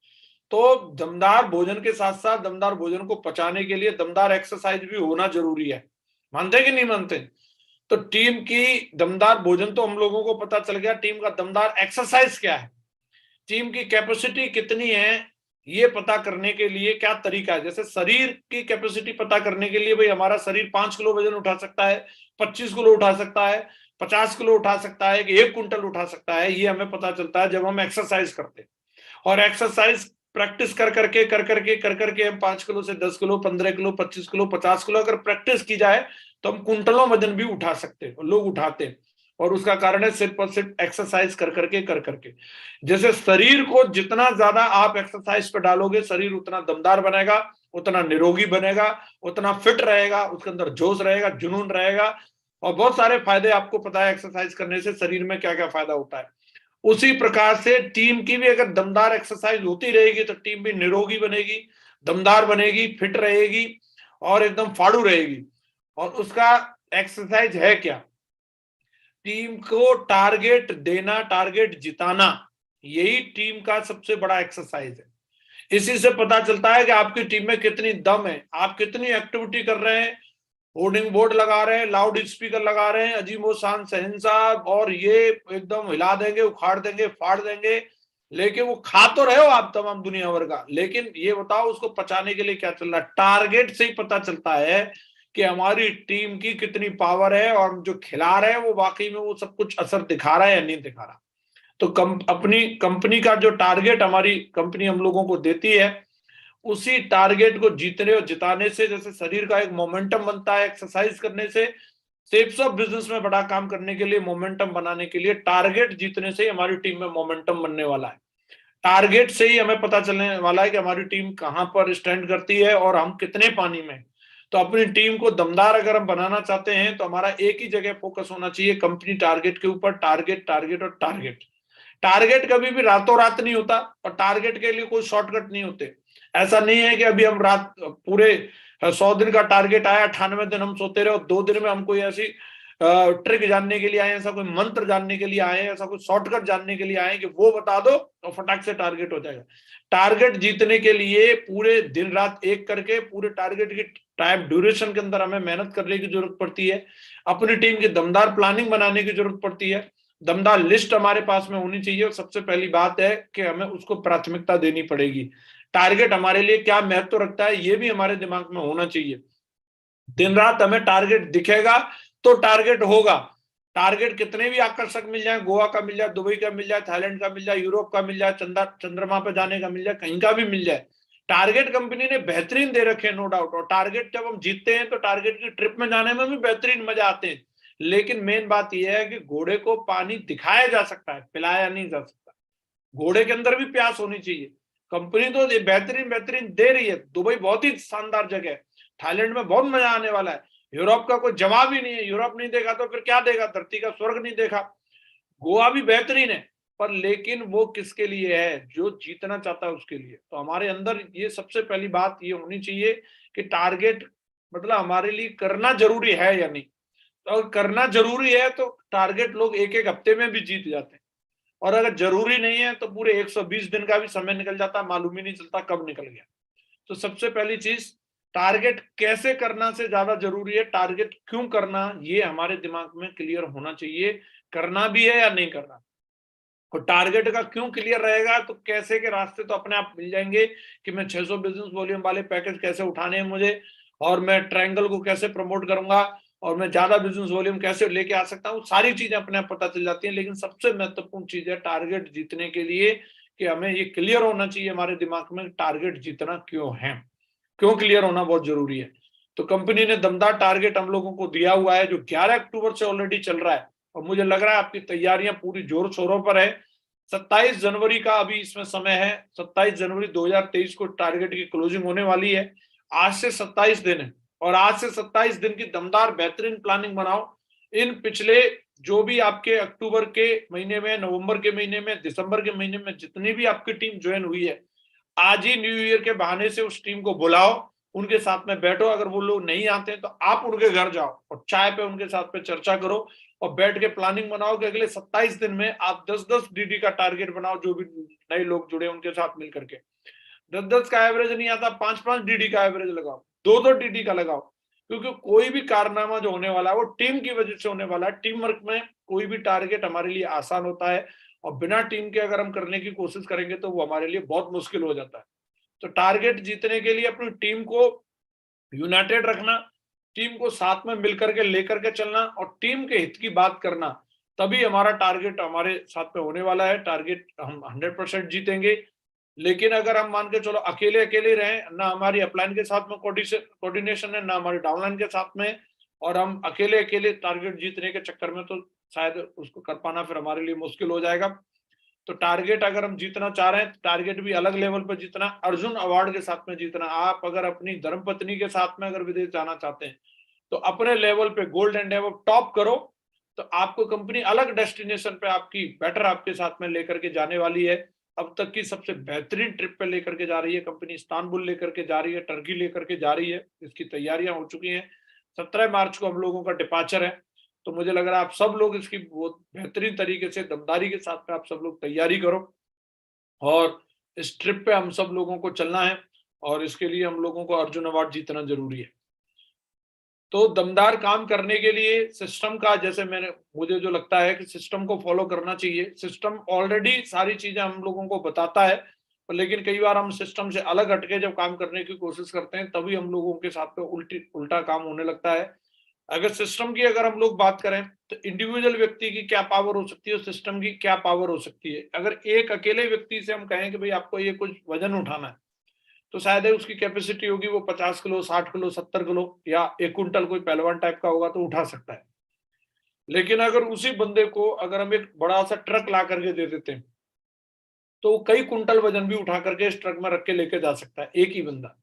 तो दमदार भोजन के साथ साथ दमदार भोजन को पचाने के लिए दमदार एक्सरसाइज भी होना जरूरी है। मानते कि नहीं मानते? तो टीम की दमदार भोजन तो हम लोगों को पता चल गया, टीम का दमदार एक्सरसाइज क्या है, टीम की कैपेसिटी कितनी है, ये पता करने के लिए क्या तरीका है। जैसे शरीर की कैपेसिटी पता करने के लिए, भाई हमारा शरीर 5 किलो वजन उठा सकता है, 25 किलो उठा सकता है, 50 किलो उठा सकता है कि 1 कुंटल उठा सकता है, ये हमें पता चलता है जब हम एक्सरसाइज करते हैं। और एक्सरसाइज प्रैक्टिस कर करके हम 5 किलो से 10 किलो, 15 किलो, 25 किलो, 50 किलो अगर प्रैक्टिस की जाए तो हम कुंटलों वजन भी उठा सकते हैं, लोग उठाते हैं। और उसका कारण है सिर्फ और सिर्फ एक्सरसाइज कर करके। जैसे शरीर को जितना ज्यादा आप एक्सरसाइज पे डालोगे, शरीर उतना दमदार बनेगा, उतना निरोगी बनेगा, उतना फिट रहेगा, उसके अंदर जोश रहेगा, जुनून रहेगा। और बहुत सारे फायदे आपको पता है एक्सरसाइज करने से शरीर में क्या क्या फायदा होता है। उसी प्रकार से टीम की भी अगर दमदार एक्सरसाइज होती रहेगी तो टीम भी निरोगी बनेगी, दमदार बनेगी, फिट रहेगी और एकदम फाड़ू रहेगी। और उसका एक्सरसाइज है क्या? टीम को टारगेट देना, टारगेट जिताना, यही टीम का सबसे बड़ा एक्सरसाइज है। इसी से पता चलता है कि आपकी टीम में कितनी दम है, आप कितनी एक्टिविटी कर रहे हैं, होर्डिंग बोर्ड लगा रहे हैं, लाउड स्पीकर लगा रहे हैं, अजीमो शान शहंशाह, और ये एकदम हिला देंगे, उखाड़ देंगे, फाड़ देंगे, लेकिन वो खा तो रहे हो आप तमाम दुनिया भर का, लेकिन ये बताओ उसको पचाने के लिए क्या चल रहा है। टारगेट से ही पता चलता है कि हमारी टीम की कितनी पावर है और हम जो खिला रहे हैं वो वाकई में वो सब कुछ असर दिखा रहा है या नहीं दिखा रहा। तो अपनी कंपनी का जो टारगेट हमारी कंपनी हम लोगों को देती है, उसी टारगेट को जीतने और जिताने से, जैसे शरीर का एक मोमेंटम बनता है एक्सरसाइज करने से, शेप्स ऑफ बिजनेस में बड़ा काम करने के लिए, मोमेंटम बनाने के लिए, टारगेट जीतने से ही हमारी टीम में मोमेंटम बनने वाला है। टारगेट से ही हमें पता चलने वाला है कि हमारी टीम कहां पर स्टैंड करती है और हम कितने पानी में। तो अपनी टीम को दमदार अगर हम बनाना चाहते हैं तो हमारा एक ही जगह फोकस होना चाहिए, कंपनी टारगेट के ऊपर। टारगेट, टारगेट और टारगेट। टारगेट कभी भी रातों रात नहीं होता और टारगेट के लिए कोई शॉर्टकट नहीं होते। ऐसा नहीं है कि अभी हम रात पूरे 100 दिन का टारगेट आया, 98 दिन हम सोते रहे और 2 दिन में हम कोई ऐसी ट्रिक जानने के लिए आए, ऐसा कोई मंत्र जानने के लिए आए, ऐसा कोई शॉर्टकट जानने के लिए आए कि वो बता दो और फटाक से टारगेट हो जाएगा। टारगेट जीतने के लिए पूरे दिन रात एक करके पूरे टारगेट की टाइम ड्यूरेशन के अंदर हमें मेहनत करने की जरूरत पड़ती है। अपनी टीम की दमदार प्लानिंग बनाने की जरूरत पड़ती है। दमदार लिस्ट हमारे पास में होनी चाहिए और सबसे पहली बात है कि हमें उसको प्राथमिकता देनी पड़ेगी। टारगेट हमारे लिए क्या महत्व रखता है ये भी हमारे दिमाग में होना चाहिए। दिन रात हमें टारगेट दिखेगा तो टारगेट होगा। टारगेट कितने भी आकर्षक मिल जाए, गोवा का मिल जाए, दुबई का मिल जाए, थाईलैंड का मिल जाए, यूरोप का मिल जाए, चंद्रमा पे जाने का मिल जाए, कहीं का भी मिल जाए, टारगेट कंपनी ने बेहतरीन दे रखे हैं, नो डाउट। और टारगेट जब हम जीतते हैं तो टारगेट की ट्रिप में जाने में भी बेहतरीन मजा आते हैं। लेकिन मेन बात यह है कि घोड़े को पानी दिखाया जा सकता है, पिलाया नहीं जा सकता। घोड़े के अंदर भी प्यास होनी चाहिए। कंपनी तो बेहतरीन बेहतरीन दे रही है। दुबई बहुत ही शानदार जगह है, थाईलैंड में बहुत मजा आने वाला है, यूरोप का कोई जवाब ही नहीं है। यूरोप नहीं देखा तो फिर क्या देगा, धरती का स्वर्ग नहीं देखा। गोवा भी बेहतरीन है, पर लेकिन वो किसके लिए है, जो जीतना चाहता है उसके लिए। तो हमारे अंदर ये सबसे पहली बात ये होनी चाहिए कि टारगेट मतलब हमारे लिए करना जरूरी है या नहीं। तो अगर करना जरूरी है तो टारगेट लोग एक एक हफ्ते में भी जीत जाते हैं, और अगर जरूरी नहीं है तो पूरे 120 दिन का भी समय निकल जाता है, मालूम ही नहीं चलता कब निकल गया। तो सबसे पहली चीज, टारगेट कैसे करना से ज्यादा जरूरी है टारगेट क्यों करना, ये हमारे दिमाग में क्लियर होना चाहिए। करना भी है या नहीं करना। और टारगेट का क्यों क्लियर रहेगा तो कैसे के रास्ते तो अपने आप मिल जाएंगे कि मैं 600 बिजनेस वॉल्यूम वाले पैकेज कैसे उठाने हैं मुझे, और मैं ट्रायंगल को कैसे प्रमोट करूंगा, और मैं ज्यादा बिजनेस वॉल्यूम कैसे लेके आ सकता हूँ। सारी चीजें अपने आप पता चल जाती हैं। लेकिन सबसे महत्वपूर्ण चीज है टारगेट जीतने के लिए कि हमें ये क्लियर होना चाहिए हमारे दिमाग में टारगेट जीतना क्यों है, क्यों क्लियर होना बहुत जरूरी है। तो कंपनी ने दमदार टारगेट हम लोगों को दिया हुआ है जो 11 अक्टूबर से ऑलरेडी चल रहा है, और मुझे लग रहा है आपकी तैयारियां पूरी जोर शोरों पर है। 27 जनवरी का अभी इसमें समय है, 27 जनवरी 2023 को टारगेट की क्लोजिंग होने वाली है। आज से 27 दिन है, और आज से 27 दिन की दमदार बेहतरीन प्लानिंग बनाओ। इन पिछले जो भी आपके अक्टूबर के महीने में, नवंबर के महीने में, दिसंबर के महीने में जितनी भी आपकी टीम ज्वाइन हुई है, आज ही न्यू ईयर के बहाने से उस टीम को बुलाओ, उनके साथ में बैठो। अगर वो लोग नहीं आते हैं तो आप उनके घर जाओ और चाय पे उनके साथ पे चर्चा करो और बैठ के प्लानिंग बनाओ कि अगले 27 दिन में आप 10-10 डीडी का टारगेट बनाओ। जो भी नए लोग जुड़े उनके साथ मिलकर के 10-10 का एवरेज नहीं आता, 5-5 डीडी का एवरेज लगाओ, 2-2 डीडी का लगाओ। क्योंकि कोई भी कारनामा जो होने वाला है वो टीम की वजह से होने वाला है। टीम वर्क में कोई भी टारगेट हमारे लिए आसान होता है, और बिना टीम के अगर हम करने की कोशिश करेंगे तो वो हमारे लिए बहुत मुश्किल हो जाता है। तो टारगेट जीतने के लिए अपनी टीम को यूनाइटेड रखना, टीम को साथ में मिलकर के लेकर के चलना और टीम के हित की बात करना, तभी हमारा टारगेट हमारे साथ में होने वाला है। टारगेट हम 100% जीतेंगे। लेकिन अगर हम मान के चलो अकेले अकेले रहें, ना हमारी अपलाइन के साथ में कोऑर्डिनेशन है, ना हमारी डाउनलाइन के साथ में, और हम अकेले अकेले टारगेट जीतने के चक्कर में, तो शायद उसको कर पाना फिर हमारे लिए मुश्किल हो जाएगा। तो टारगेट अगर हम जीतना चाह रहे हैं, टारगेट भी अलग लेवल पर जीतना, अर्जुन अवार्ड के साथ में जीतना। आप अगर अपनी धर्मपत्नी के साथ में अगर विदेश जाना चाहते हैं तो अपने लेवल पे गोल्ड एंड एबव टॉप करो, तो आपको कंपनी अलग डेस्टिनेशन पे आपकी बेटर आपके साथ में लेकर के जाने वाली है। अब तक की सबसे बेहतरीन ट्रिप पे लेकर के जा रही है कंपनी, इस्तांबुल लेकर के जा रही है, टर्की लेकर के जा रही है। इसकी तैयारियां हो चुकी हैं। 17 मार्च को हम लोगों का डिपार्चर है। तो मुझे लग रहा है आप सब लोग इसकी बहुत बेहतरीन तरीके से दमदारी के साथ में आप सब लोग तैयारी करो, और इस ट्रिप पे हम सब लोगों को चलना है, और इसके लिए हम लोगों को अर्जुन अवार्ड जीतना जरूरी है। तो दमदार काम करने के लिए सिस्टम का, जैसे मुझे जो लगता है कि सिस्टम को फॉलो करना चाहिए। सिस्टम ऑलरेडी सारी चीजें हम लोगों को बताता है, पर लेकिन कई बार हम सिस्टम से अलग हटके जब काम करने की कोशिश करते हैं तभी हम लोगों के साथ में उल्टा काम होने लगता है। अगर सिस्टम की अगर हम लोग बात करें तो इंडिविजुअल व्यक्ति की क्या पावर हो सकती है, सिस्टम की क्या पावर हो सकती है। अगर एक अकेले व्यक्ति से हम कहें कि भाई आपको ये कुछ वजन उठाना है, तो शायद उसकी कैपेसिटी होगी वो 50 किलो, 60 किलो, 70 किलो, या 1 कुंटल कोई पहलवान टाइप का होगा तो उठा सकता है। लेकिन अगर उसी बंदे को अगर हम एक बड़ा सा ट्रक ला करके दे देते हैं तो वो कई कुंटल वजन भी उठा करके इस ट्रक में रख के लेके जा सकता है, एक ही बंदा।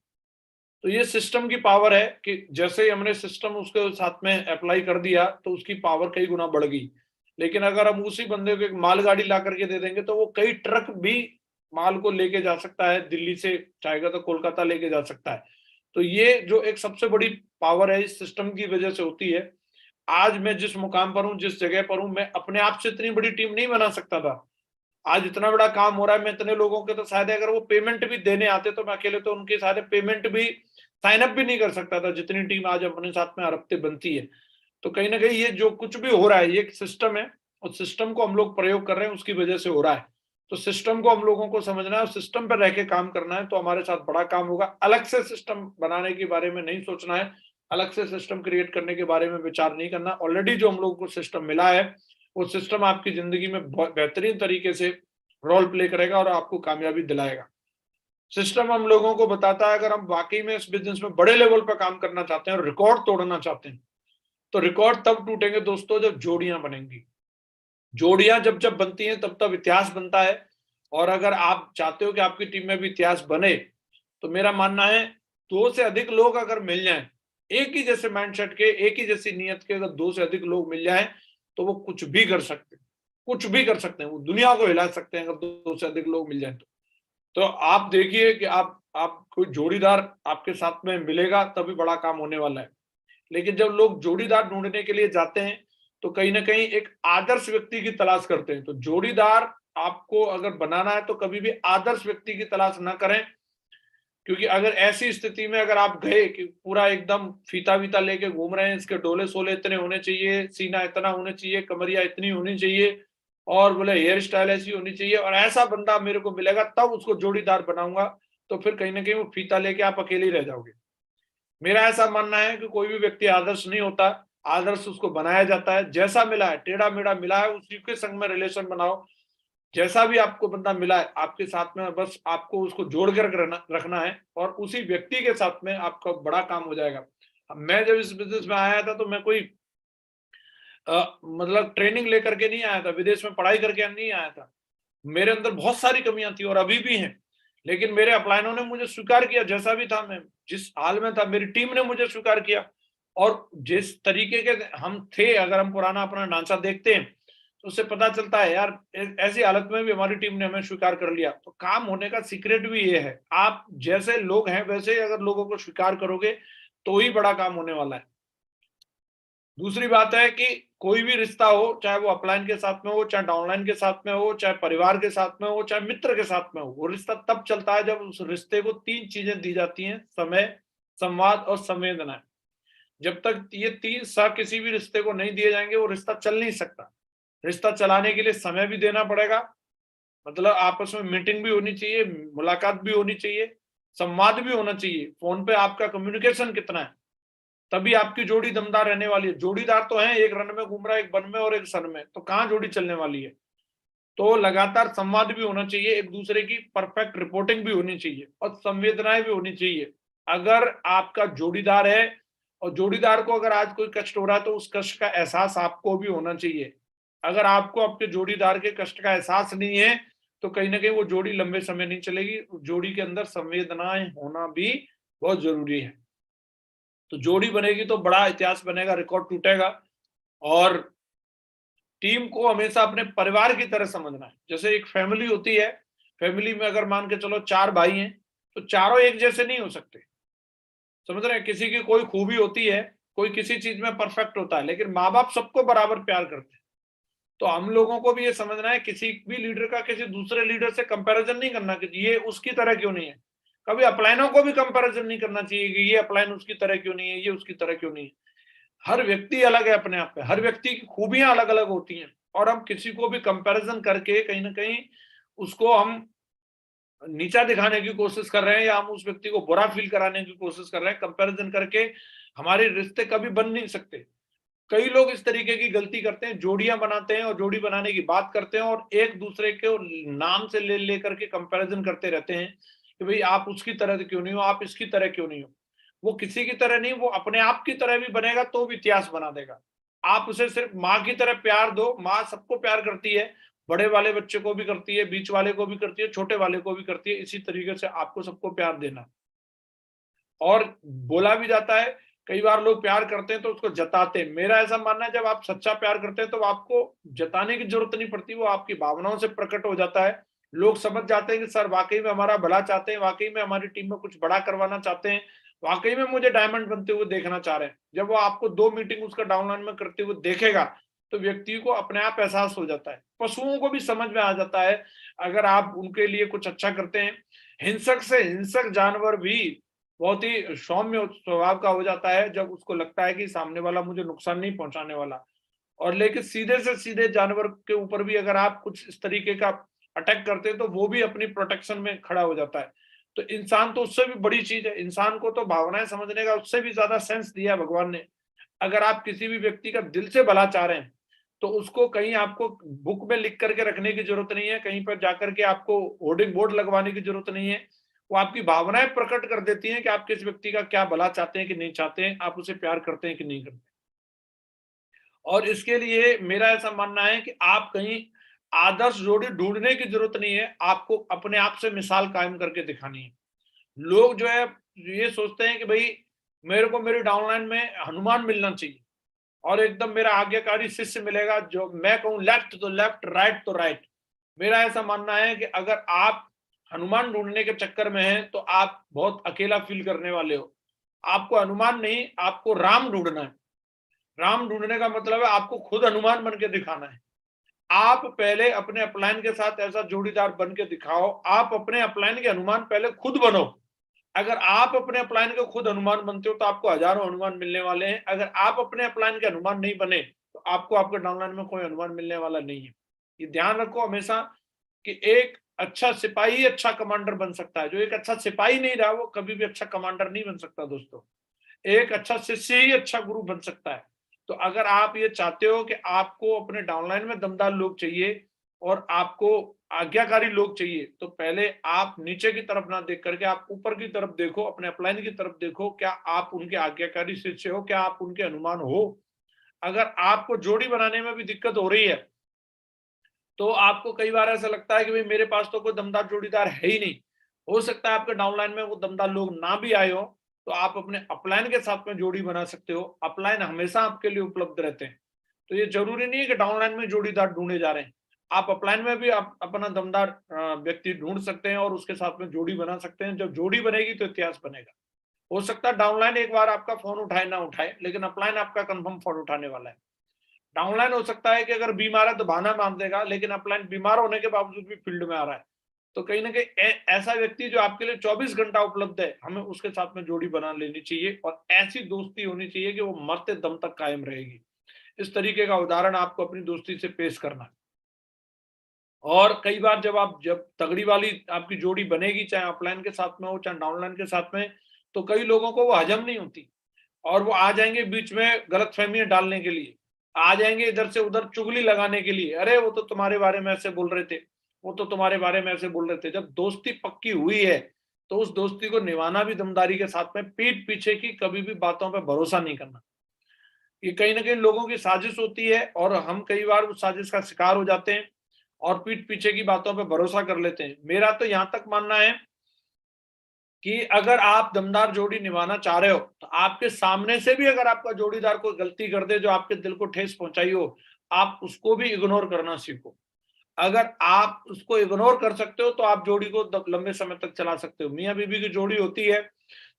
तो ये सिस्टम की पावर है कि जैसे ही हमने सिस्टम उसके साथ में अप्लाई कर दिया तो उसकी पावर कई गुना बढ़ गई। लेकिन अगर हम उसी बंदे को एक मालगाड़ी ला करके दे देंगे तो वो कई ट्रक भी माल को लेके जा सकता है, दिल्ली से चाहेगा तो कोलकाता लेके जा सकता है। तो ये जो एक सबसे बड़ी पावर है इस सिस्टम की वजह से होती है। आज मैं जिस मुकाम पर हूँ, जिस जगह पर हूँ, मैं अपने आप से इतनी बड़ी टीम नहीं बना सकता था। आज इतना बड़ा काम हो रहा है, मैं इतने लोगों के तो शायद अगर वो पेमेंट भी देने आते तो मैं अकेले तो उनके सारे पेमेंट भी साइन अप भी नहीं कर सकता था, जितनी टीम आज अपने साथ में हर हफ्ते बनती है। तो कहीं ना कहीं ये जो कुछ भी हो रहा है, ये एक सिस्टम है, उस सिस्टम को हम लोग प्रयोग कर रहे हैं, उसकी वजह से हो रहा है। तो सिस्टम को हम लोगों को समझना है और सिस्टम पर रह के काम करना है, तो हमारे साथ बड़ा काम होगा। अलग से सिस्टम बनाने के बारे में नहीं सोचना है, अलग से सिस्टम क्रिएट करने के बारे में विचार नहीं करना। ऑलरेडी जो हम लोगों को सिस्टम मिला है, वो सिस्टम आपकी जिंदगी में बहुत बेहतरीन तरीके से रोल प्ले करेगा और आपको कामयाबी दिलाएगा। सिस्टम हम लोगों को बताता है, अगर हम वाकई में इस बिजनेस में बड़े लेवल पर काम करना चाहते हैं और रिकॉर्ड तोड़ना चाहते हैं, तो रिकॉर्ड तब टूटेंगे दोस्तों जब जोड़ियां बनेंगी। जोड़ियां जब जब बनती हैं तब तब इतिहास बनता है। और अगर आप चाहते हो कि आपकी टीम में भी इतिहास बने, तो मेरा मानना है 2 से अधिक लोग अगर मिल जाएं, एक ही जैसे माइंडसेट के, एक ही जैसी नीयत के, अगर 2 से अधिक लोग मिल जाएं तो वो कुछ भी कर सकते हैं, कुछ भी कर सकते हैं, वो दुनिया को हिला सकते हैं अगर 2 से अधिक लोग मिल जाएं तो आप देखिए कि आप कोई जोड़ीदार आपके साथ में मिलेगा तभी बड़ा काम होने वाला है। लेकिन जब लोग जोड़ीदार ढूंढने के लिए जाते हैं तो कहीं ना कहीं एक आदर्श व्यक्ति की तलाश करते हैं। तो जोड़ीदार आपको अगर बनाना है तो कभी भी आदर्श व्यक्ति की तलाश ना करें, क्योंकि अगर ऐसी स्थिति में अगर आप गए कि पूरा एकदम फीता वीता लेके घूम रहे हैं, इसके डोले सोले इतने होने चाहिए, सीना इतना होने चाहिए, कमरिया इतनी होनी चाहिए, और बोले हेयर स्टाइल ऐसी होनी चाहिए, और ऐसा बंदा मेरे को मिलेगा तब उसको जोड़ीदार बनाऊंगा, तो फिर कहीं ना कहीं वो फीता लेके आप अकेले ही रह जाओगे। मेरा ऐसा मानना है कि कोई भी व्यक्ति आदर्श नहीं होता, आदर्श उसको बनाया जाता है। जैसा मिला है, टेढ़ा मेढ़ा मिला है, उसी के संग में रिलेशन बनाओ। जैसा भी आपको बंदा मिला है आपके साथ में, बस आपको उसको जोड़ कर रखना है और उसी व्यक्ति के साथ में आपका बड़ा काम हो जाएगा। अब मैं जब इस बिजनेस में आया था तो मैं कोई मतलब ट्रेनिंग लेकर के नहीं आया था, विदेश में पढ़ाई करके नहीं आया था। मेरे अंदर बहुत सारी कमियां थी और अभी भी हैं, लेकिन मेरे अपलाइनों ने मुझे स्वीकार किया जैसा भी था, मैं जिस हाल में था, मेरी टीम ने मुझे स्वीकार किया। और जिस तरीके के हम थे, अगर हम पुराना अपना ढांचा देखते हैं तो उससे पता चलता है यार, ऐसी हालत में भी हमारी टीम ने हमें स्वीकार कर लिया। तो काम होने का सीक्रेट भी ये है, आप जैसे लोग हैं वैसे ही अगर लोगों को स्वीकार करोगे तो ही बड़ा काम होने वाला है। दूसरी बात है कि कोई भी रिश्ता हो, चाहे वो अपलाइन के साथ में हो, चाहे डाउनलाइन के साथ में हो, चाहे परिवार के साथ में हो, चाहे मित्र के साथ में हो, वो रिश्ता तब चलता है जब उस रिश्ते को 3 चीजें दी जाती हैं: समय, संवाद और संवेदना। जब तक ये 3 सा किसी भी रिश्ते को नहीं दिए जाएंगे, वो रिश्ता चल नहीं सकता। रिश्ता चलाने के लिए समय भी देना पड़ेगा, मतलब आपस में मीटिंग भी होनी चाहिए, मुलाकात भी होनी चाहिए, संवाद भी होना चाहिए, फोन पे आपका कम्युनिकेशन कितना है, तभी आपकी जोड़ी दमदार रहने वाली है। जोड़ीदार तो है, एक रन में घूम रहा है, एक वन में और एक सन में, तो कहाँ जोड़ी चलने वाली है। तो लगातार संवाद भी होना चाहिए, एक दूसरे की परफेक्ट रिपोर्टिंग भी होनी चाहिए और संवेदनाएं भी होनी चाहिए। अगर आपका जोड़ीदार है और जोड़ीदार को अगर आज कोई कष्ट हो रहा है तो उस कष्ट का एहसास आपको भी होना चाहिए। अगर आपको आपके जोड़ीदार के कष्ट का एहसास नहीं है तो कहीं ना कहीं वो जोड़ी लंबे समय नहीं चलेगी। जोड़ी के अंदर संवेदनाएं होना भी बहुत जरूरी है। तो जोड़ी बनेगी तो बड़ा इतिहास बनेगा, रिकॉर्ड टूटेगा। और टीम को हमेशा अपने परिवार की तरह समझना है। जैसे एक फैमिली होती है, फैमिली में अगर मान के चलो 4 भाई हैं तो चारों एक जैसे नहीं हो सकते, समझ रहे हैं। किसी की कोई खूबी होती है, कोई किसी चीज में परफेक्ट होता है, लेकिन माँ बाप सबको बराबर प्यार करते हैं। तो हम लोगों को भी ये समझना है, किसी भी लीडर का किसी दूसरे लीडर से कंपैरिजन नहीं करना कि ये उसकी तरह क्यों नहीं है। कभी अपलाइनों को भी कंपैरिजन नहीं करना चाहिए कि ये अपलाइन उसकी तरह क्यों नहीं है, ये उसकी तरह क्यों नहीं है। हर व्यक्ति अलग है अपने आप पे, हर व्यक्ति की खूबियां अलग अलग होती हैं, और हम किसी को भी कंपैरिजन करके कहीं ना कहीं उसको हम नीचा दिखाने की कोशिश कर रहे हैं या हम उस व्यक्ति को बुरा फील कराने की कोशिश कर रहे हैं। कंपैरिजन करके हमारे रिश्ते कभी बन नहीं सकते। कई लोग इस तरीके की गलती करते हैं, जोड़ियां बनाते हैं और जोड़ी बनाने की बात करते हैं और एक दूसरे के नाम से ले लेकर के कंपैरिजन करते रहते हैं कि भाई आप उसकी तरह क्यों नहीं हो, आप इसकी तरह क्यों नहीं हो। वो किसी की तरह नहीं, वो अपने आप की तरह भी बनेगा तो भी इतिहास बना देगा। आप उसे सिर्फ माँ की तरह प्यार दो, माँ सबको प्यार करती है, बड़े वाले बच्चे को भी करती है, बीच वाले को भी करती है, छोटे वाले को भी करती है। इसी तरीके से आपको सबको प्यार देना। और बोला भी जाता है, कई बार लोग प्यार करते हैं तो उसको जताते हैं। मेरा ऐसा मानना है, जब आप सच्चा प्यार करते हैं तो आपको जताने की जरूरत नहीं पड़ती, वो आपकी भावनाओं से प्रकट हो जाता है। लोग समझ जाते हैं कि सर वाकई में हमारा भला चाहते हैं, वाकई में हमारी टीम में कुछ बड़ा करवाना चाहते हैं, वाकई में मुझे डायमंड बनते हुए देखना चाह रहे हैं। जब वो आपको 2 मीटिंग उसका डाउनलाइन में करते हुए देखेगा तो व्यक्ति को अपने आप एहसास हो जाता है। पशुओं को भी समझ में आ जाता है अगर आप उनके लिए कुछ अच्छा करते हैं। हिंसक से हिंसक जानवर भी बहुत ही सौम्य स्वभाव का हो जाता है जब उसको लगता है कि सामने वाला मुझे नुकसान नहीं पहुंचाने वाला। और लेकिन सीधे से सीधे जानवर के ऊपर भी अगर आप कुछ इस तरीके का अटैक करते हैं तो वो भी अपनी प्रोटेक्शन में खड़ा हो जाता है। तो इंसान तो उससे भी बड़ी चीज है। इंसान को तो भावनाएं समझने का उससे भी ज्यादा सेंस दिया है भगवान ने। अगर आप किसी भी व्यक्ति का दिल से भला चाह रहे हैं तो उसको कहीं आपको बुक में लिख करके रखने की जरूरत नहीं है, कहीं पर जाकर के आपको होर्डिंग बोर्ड लगवाने की जरूरत नहीं है। वो आपकी भावनाएं प्रकट कर देती हैं कि आप किस व्यक्ति का क्या भला चाहते हैं कि नहीं चाहते हैं, आप उसे प्यार करते हैं कि नहीं करते। और इसके लिए मेरा ऐसा मानना है कि आप कहीं आदर्श जोड़ी ढूंढने की जरूरत नहीं है, आपको अपने आप से मिसाल कायम करके दिखानी है। लोग जो है ये सोचते हैं कि भाई मेरे को मेरी डाउनलाइन में हनुमान मिलना चाहिए और एकदम मेरा आज्ञाकारी शिष्य मिलेगा, जो मैं कहूं लेफ्ट तो लेफ्ट, राइट तो राइट। मेरा ऐसा मानना है कि अगर आप हनुमान ढूंढने के चक्कर में हैं तो आप बहुत अकेला फील करने वाले हो। आपको हनुमान नहीं, आपको राम ढूंढना है। राम ढूंढने का मतलब है आपको खुद हनुमान बन के दिखाना है। आप पहले अपने अपलाइन के साथ ऐसा जोड़ीदार बन के दिखाओ। आप अपने अपलाइन के हनुमान पहले खुद बनो। अगर आप अपने अपलाइन के खुद हनुमान बनते हो तो आपको हजारों हनुमान मिलने वाले हैं। अगर आप अपने अपलाइन के हनुमान नहीं बने तो आपको आपके डाउनलाइन में कोई हनुमान मिलने वाला नहीं है। ये ध्यान रखो हमेशा कि एक अच्छा सिपाही अच्छा कमांडर बन सकता है। जो एक अच्छा सिपाही नहीं रहा वो कभी भी अच्छा कमांडर नहीं बन सकता दोस्तों। एक अच्छा शिष्य ही अच्छा गुरु बन सकता है। तो अगर आप ये चाहते हो कि आपको अपने डाउनलाइन में दमदार लोग चाहिए और आपको आज्ञाकारी लोग चाहिए, तो पहले आप नीचे की तरफ ना देख करके आप ऊपर की तरफ देखो, अपने अपलाइन की तरफ देखो। क्या आप उनके आज्ञाकारी शिष्य हो? क्या आप उनके अनुमान हो? अगर आपको जोड़ी बनाने में भी दिक्कत हो रही है तो आपको कई बार ऐसा लगता है कि भाई मेरे पास तो कोई दमदार जोड़ीदार है ही नहीं। हो सकता है आपके डाउनलाइन में वो दमदार लोग ना भी आए हो, तो आप अपने अपलाइन के साथ में जोड़ी बना सकते हो। अपलाइन हमेशा आपके लिए उपलब्ध रहते हैं। तो ये जरूरी नहीं है कि डाउनलाइन में जोड़ीदार ढूंढे जा रहे हैं। आप अपलाइन में भी आप अपना दमदार व्यक्ति ढूंढ सकते हैं और उसके साथ में जोड़ी बना सकते हैं। जब जोड़ी बनेगी तो इतिहास बनेगा। हो सकता है डाउनलाइन एक बार आपका फोन उठाए ना उठाए, लेकिन अपलाइन आपका कंफर्म फोन उठाने वाला है। डाउनलाइन हो सकता है कि अगर बीमार है तो बहाना मार देगा, लेकिन अपलाइन बीमार होने के बावजूद भी फील्ड में आ रहा है। तो कहीं ना कहीं ऐसा व्यक्ति जो आपके लिए 24 घंटा उपलब्ध है, हमें उसके साथ में जोड़ी बना लेनी चाहिए और ऐसी दोस्ती होनी चाहिए कि वो मरते दम तक कायम रहेगी। इस तरीके का उदाहरण आपको अपनी दोस्ती से पेश करना है। और कई बार जब तगड़ी वाली आपकी जोड़ी बनेगी, चाहे ऑफलाइन के साथ में हो चाहे डाउनलाइन के साथ में, तो कई लोगों को वो हजम नहीं होती और वो आ जाएंगे बीच में गलतफहमियां डालने के लिए। आ जाएंगे इधर से उधर चुगली लगाने के लिए, अरे वो तो तुम्हारे बारे में ऐसे बोल रहे थे, वो तो तुम्हारे बारे में ऐसे बोल रहे थे। जब दोस्ती पक्की हुई है तो उस दोस्ती को निभाना भी दमदारी के साथ में। पीठ पीछे की कभी भी बातों पर भरोसा नहीं करना। ये कहीं ना कहीं लोगों की साजिश होती है और हम कई बार उस साजिश का शिकार हो जाते हैं और पीठ पीछे की बातों पर भरोसा कर लेते हैं। मेरा तो यहां तक मानना है कि अगर आप दमदार जोड़ी निभाना चाह रहे हो तो आपके सामने से भी अगर आपका जोड़ीदार कोई गलती कर दे जो आपके दिल को ठेस पहुंचाई हो, आप उसको भी इग्नोर करना सीखो। अगर आप उसको इग्नोर कर सकते हो तो आप जोड़ी को लंबे समय तक चला सकते हो। मियाँ बीबी की जोड़ी होती है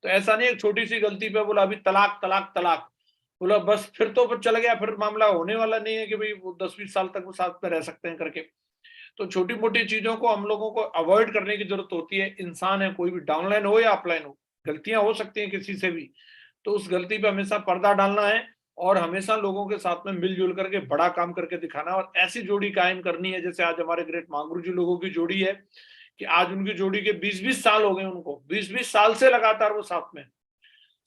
तो ऐसा नहीं एक छोटी सी गलती पे बोला अभी तलाक तलाक तलाक, बोला बस फिर तो चल गया, फिर मामला होने वाला नहीं है कि भाई वो 10-20 साल तक वो साथ में रह सकते हैं करके। तो छोटी मोटी चीजों को हम लोगों को अवॉइड करने की जरूरत होती है। इंसान है, कोई भी डाउनलाइन हो या अपलाइन हो, गलतियां हो सकती हैं किसी से भी। तो उस गलती पे हमेशा पर्दा डालना है और हमेशा लोगों के साथ में मिलजुल करके बड़ा काम करके दिखाना और ऐसी जोड़ी कायम करनी है जैसे आज हमारे ग्रेट महागुरु जी लोगों की जोड़ी है कि आज उनकी जोड़ी के 20-20 साल हो गए उनको। 20-20 साल से लगातार वो साथ में।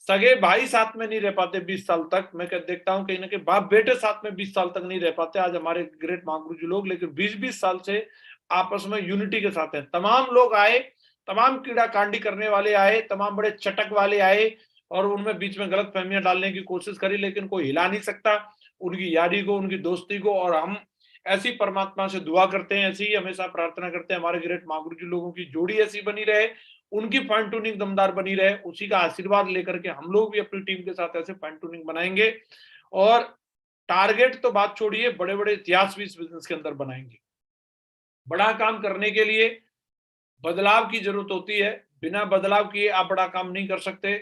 सगे भाई साथ में नहीं रह पाते 20 साल तक। मैं देखता हूं कहीं ना कहीं बाप बेटे साथ में 20 साल तक नहीं रह पाते आज हमारे ग्रेट महागुरु जी लोग, लेकिन 20-20 साल से आपस में यूनिटी के साथ हैं। तमाम लोग आए, तमाम कीड़ा कांडी करने वाले आए, तमाम बड़े चटक वाले आए और उनमें बीच में गलत फहमियां डालने की कोशिश करी, लेकिन कोई हिला नहीं सकता उनकी यारी को, उनकी दोस्ती को। और हम ऐसी परमात्मा से दुआ करते हैं, ऐसी ही हमेशा प्रार्थना करते हैं हमारे ग्रेट महागुरु जी लोगों की जोड़ी ऐसी बनी रहे, उनकी फाइन ट्यूनिंग दमदार बनी रहे। उसी का आशीर्वाद लेकर के हम लोग भी अपनी टीम के साथ ऐसे फाइन ट्यूनिंग बनाएंगे और टारगेट तो बात छोड़िए, बड़े बड़े इतिहास भी इस बिजनेस के अंदर बनाएंगे। बड़ा काम करने के लिए बदलाव की जरूरत होती है। बिना बदलाव किए आप बड़ा काम नहीं कर सकते।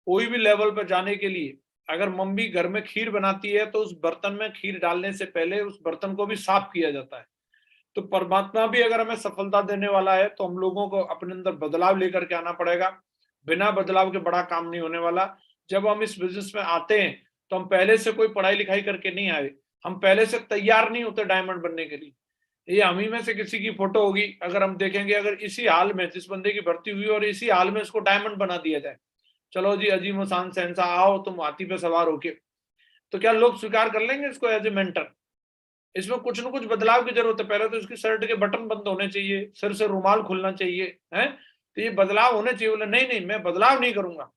कोई भी लेवल पर जाने के लिए अगर मम्मी घर में खीर बनाती है तो उस बर्तन में खीर डालने से पहले उस बर्तन को भी साफ किया जाता है। तो परमात्मा भी अगर हमें सफलता देने वाला है तो हम लोगों को अपने अंदर बदलाव लेकर के आना पड़ेगा। बिना बदलाव के बड़ा काम नहीं होने वाला। जब हम इस बिजनेस में आते हैं तो हम पहले से कोई पढ़ाई लिखाई करके नहीं आए, हम पहले से तैयार नहीं होते डायमंड बनने के लिए। ये हम ही में से किसी की फोटो होगी, अगर हम देखेंगे अगर इसी हाल में जिस बंदे की भर्ती हुई और इसी हाल में इसको डायमंड बना दिया जाए, चलो जी अजीम शान शहंशाह आओ तुम हाथी पे सवार होके, तो क्या लोग स्वीकार कर लेंगे इसको एज ए मेंटर? इसमें कुछ न कुछ बदलाव की जरूरत है। पहले तो इसकी शर्ट के बटन बंद होने चाहिए, सिर से रुमाल खुलना चाहिए, है तो ये बदलाव होने चाहिए। बोले नहीं नहीं मैं बदलाव नहीं करूंगा,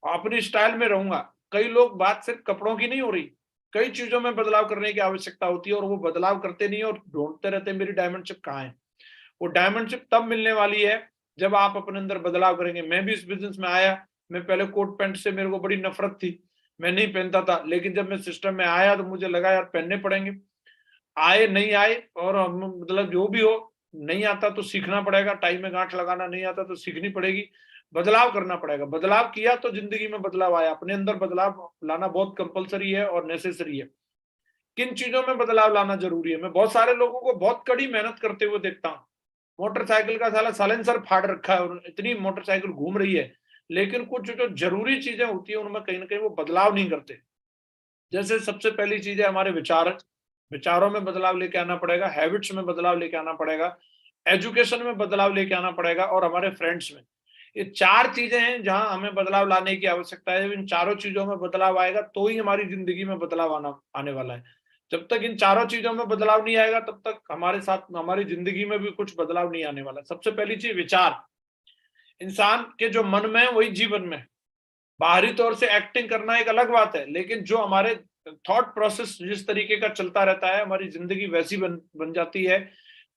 अपनी स्टाइल में रहूंगा। कई लोग, बात सिर्फ कपड़ों की नहीं हो रही, कई चीजों में बदलाव करने की आवश्यकता होती है और वो बदलाव करते नहीं और ढूंढते रहते मेरी डायमंड शिप कहाँ है। वो डायमंड शिप तब मिलने वाली है जब आप अपने अंदर बदलाव करेंगे। मैं भी इस बिजनेस में आया, मैं पहले कोट पैंट से मेरे को बड़ी नफरत थी, मैं नहीं पहनता था, लेकिन जब मैं सिस्टम में आया तो मुझे लगा यार पहनने पड़ेंगे। आए नहीं आए और मतलब जो भी हो, नहीं आता तो सीखना पड़ेगा, टाई में गांठ लगाना नहीं आता तो सीखनी पड़ेगी, बदलाव करना पड़ेगा। बदलाव किया तो जिंदगी में बदलाव आया। अपने अंदर बदलाव लाना बहुत कंपलसरी है और नेसेसरी है। किन चीजों में बदलाव लाना जरूरी है? मैं बहुत सारे लोगों को बहुत कड़ी मेहनत करते हुए देखता हूँ। मोटरसाइकिल का साला साइलेंसर फाड़ रखा है और इतनी मोटरसाइकिल घूम रही है, लेकिन कुछ जो जरूरी चीजें होती है उनमें कहीं ना कहीं वो बदलाव नहीं करते। जैसे सबसे पहली चीज है हमारे विचार, विचारों में बदलाव लेके आना पड़ेगा, हैबिट्स में बदलाव लेके आना पड़ेगा, एजुकेशन में बदलाव लेके आना पड़ेगा और हमारे फ्रेंड्स में। ये चार चीजें हैं जहां हमें बदलाव लाने की आवश्यकता है। इन चारों चीजों में बदलाव आएगा तो ही हमारी जिंदगी में बदलाव आने वाला है। जब तक इन चारों चीजों में बदलाव नहीं आएगा तब तक हमारे साथ हमारी जिंदगी में भी कुछ बदलाव नहीं आने वाला। सबसे पहली चीज विचार। इंसान के जो मन में है वही जीवन में। बाहरी तौर से एक्टिंग करना एक अलग बात है, लेकिन जो हमारे थॉट प्रोसेस जिस तरीके का चलता रहता है हमारी जिंदगी वैसी बन जाती है।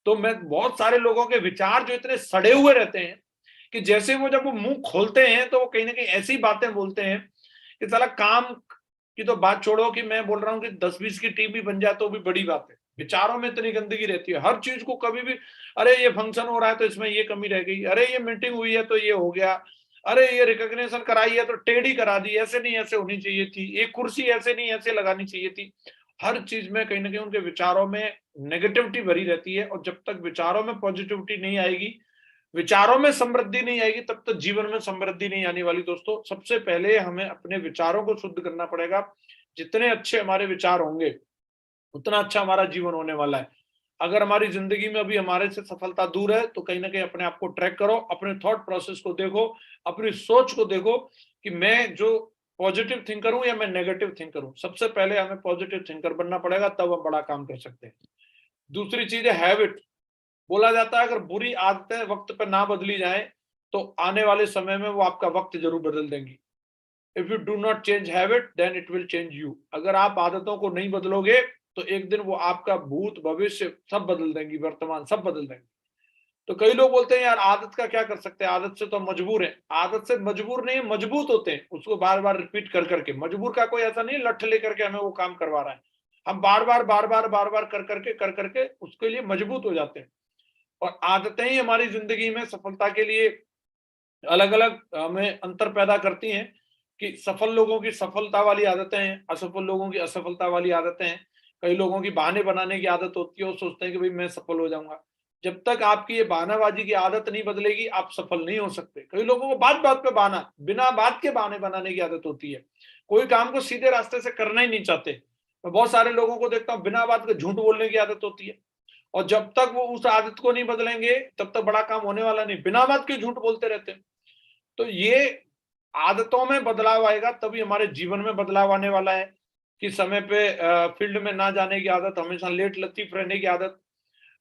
तो मैं बहुत सारे लोगों के विचार जो इतने सड़े हुए रहते हैं कि जैसे वो जब वो मुंह खोलते हैं तो वो कहीं ना कहीं ऐसी बातें बोलते हैं कि साला काम की तो बात छोड़ो कि मैं बोल रहा हूँ कि 10-20 की टीम भी बन जाए तो भी बड़ी बात है। विचारों में इतनी गंदगी रहती है, हर चीज को कभी भी अरे ये फंक्शन हो रहा है तो इसमें ये कमी रह गई, अरे ये मीटिंग हुई है तो ये हो गया, अरे ये रिकॉग्निशन कराई है तो टेढ़ी करा दी, ऐसे नहीं ऐसे होनी चाहिए थी, एक कुर्सी ऐसे नहीं ऐसे लगानी चाहिए थी। हर चीज में कहीं ना कहीं उनके विचारों में नेगेटिविटी भरी रहती है और जब तक विचारों में पॉजिटिविटी नहीं आएगी, विचारों में समृद्धि नहीं आएगी, तब तक जीवन में समृद्धि नहीं आने वाली। दोस्तों सबसे पहले हमें अपने विचारों को शुद्ध करना पड़ेगा। जितने अच्छे हमारे विचार होंगे उतना अच्छा हमारा जीवन होने वाला है। अगर हमारी जिंदगी में अभी हमारे से सफलता दूर है तो कहीं ना कहीं अपने आप को ट्रैक करो, अपने थॉट प्रोसेस को देखो, अपनी सोच को देखो कि मैं जो पॉजिटिव थिंकर हूं या मैं नेगेटिव थिंकर हूं। सबसे पहले हमें पॉजिटिव थिंकर बनना पड़ेगा, तब हम बड़ा काम कर सकते हैं। दूसरी चीज है हैबिट। बोला जाता है अगर बुरी आदतें वक्त पर ना बदली जाए तो आने वाले समय में वो आपका वक्त जरूर बदल देंगी। If you do not change habit then it will change you. अगर आप आदतों को नहीं बदलोगे तो एक दिन वो आपका भूत भविष्य सब बदल देंगी, वर्तमान सब बदल देंगी। तो कई लोग बोलते हैं यार आदत का क्या कर सकते हैं, आदत से तो मजबूर है। आदत से मजबूर नहीं, मजबूत होते हैं उसको बार बार रिपीट कर करके। मजबूर का कोई ऐसा नहीं लठ लेकर के हमें वो काम करवा रहा है, हम बार बार कर करके उसके लिए मजबूत हो जाते हैं। और आदतें ही हमारी जिंदगी में सफलता के लिए अलग अलग हमें अंतर पैदा करती हैं कि सफल लोगों की सफलता वाली आदतें हैं, असफल लोगों की असफलता वाली आदतें हैं। कई लोगों की बहाने बनाने की आदत होती है, वो सोचते हैं कि भाई मैं सफल हो जाऊंगा। जब तक आपकी ये बहानाबाजी की आदत नहीं बदलेगी आप सफल नहीं हो सकते। कई लोगों को बात बात पे बहाना, बिना बात के बहाने बनाने की आदत होती है, कोई काम को सीधे रास्ते से करना ही नहीं चाहते। मैं बहुत सारे लोगों को देखता हूँ बिना बात के झूठ बोलने की आदत होती है, और जब तक वो उस आदत को नहीं बदलेंगे तब तक बड़ा काम होने वाला नहीं। बिना बात के झूठ बोलते रहते हैं। तो ये आदतों में बदलाव आएगा तभी हमारे जीवन में बदलाव आने वाला है। कि समय पे फील्ड में ना जाने की आदत, हमेशा लेट लतीफ रहने की आदत,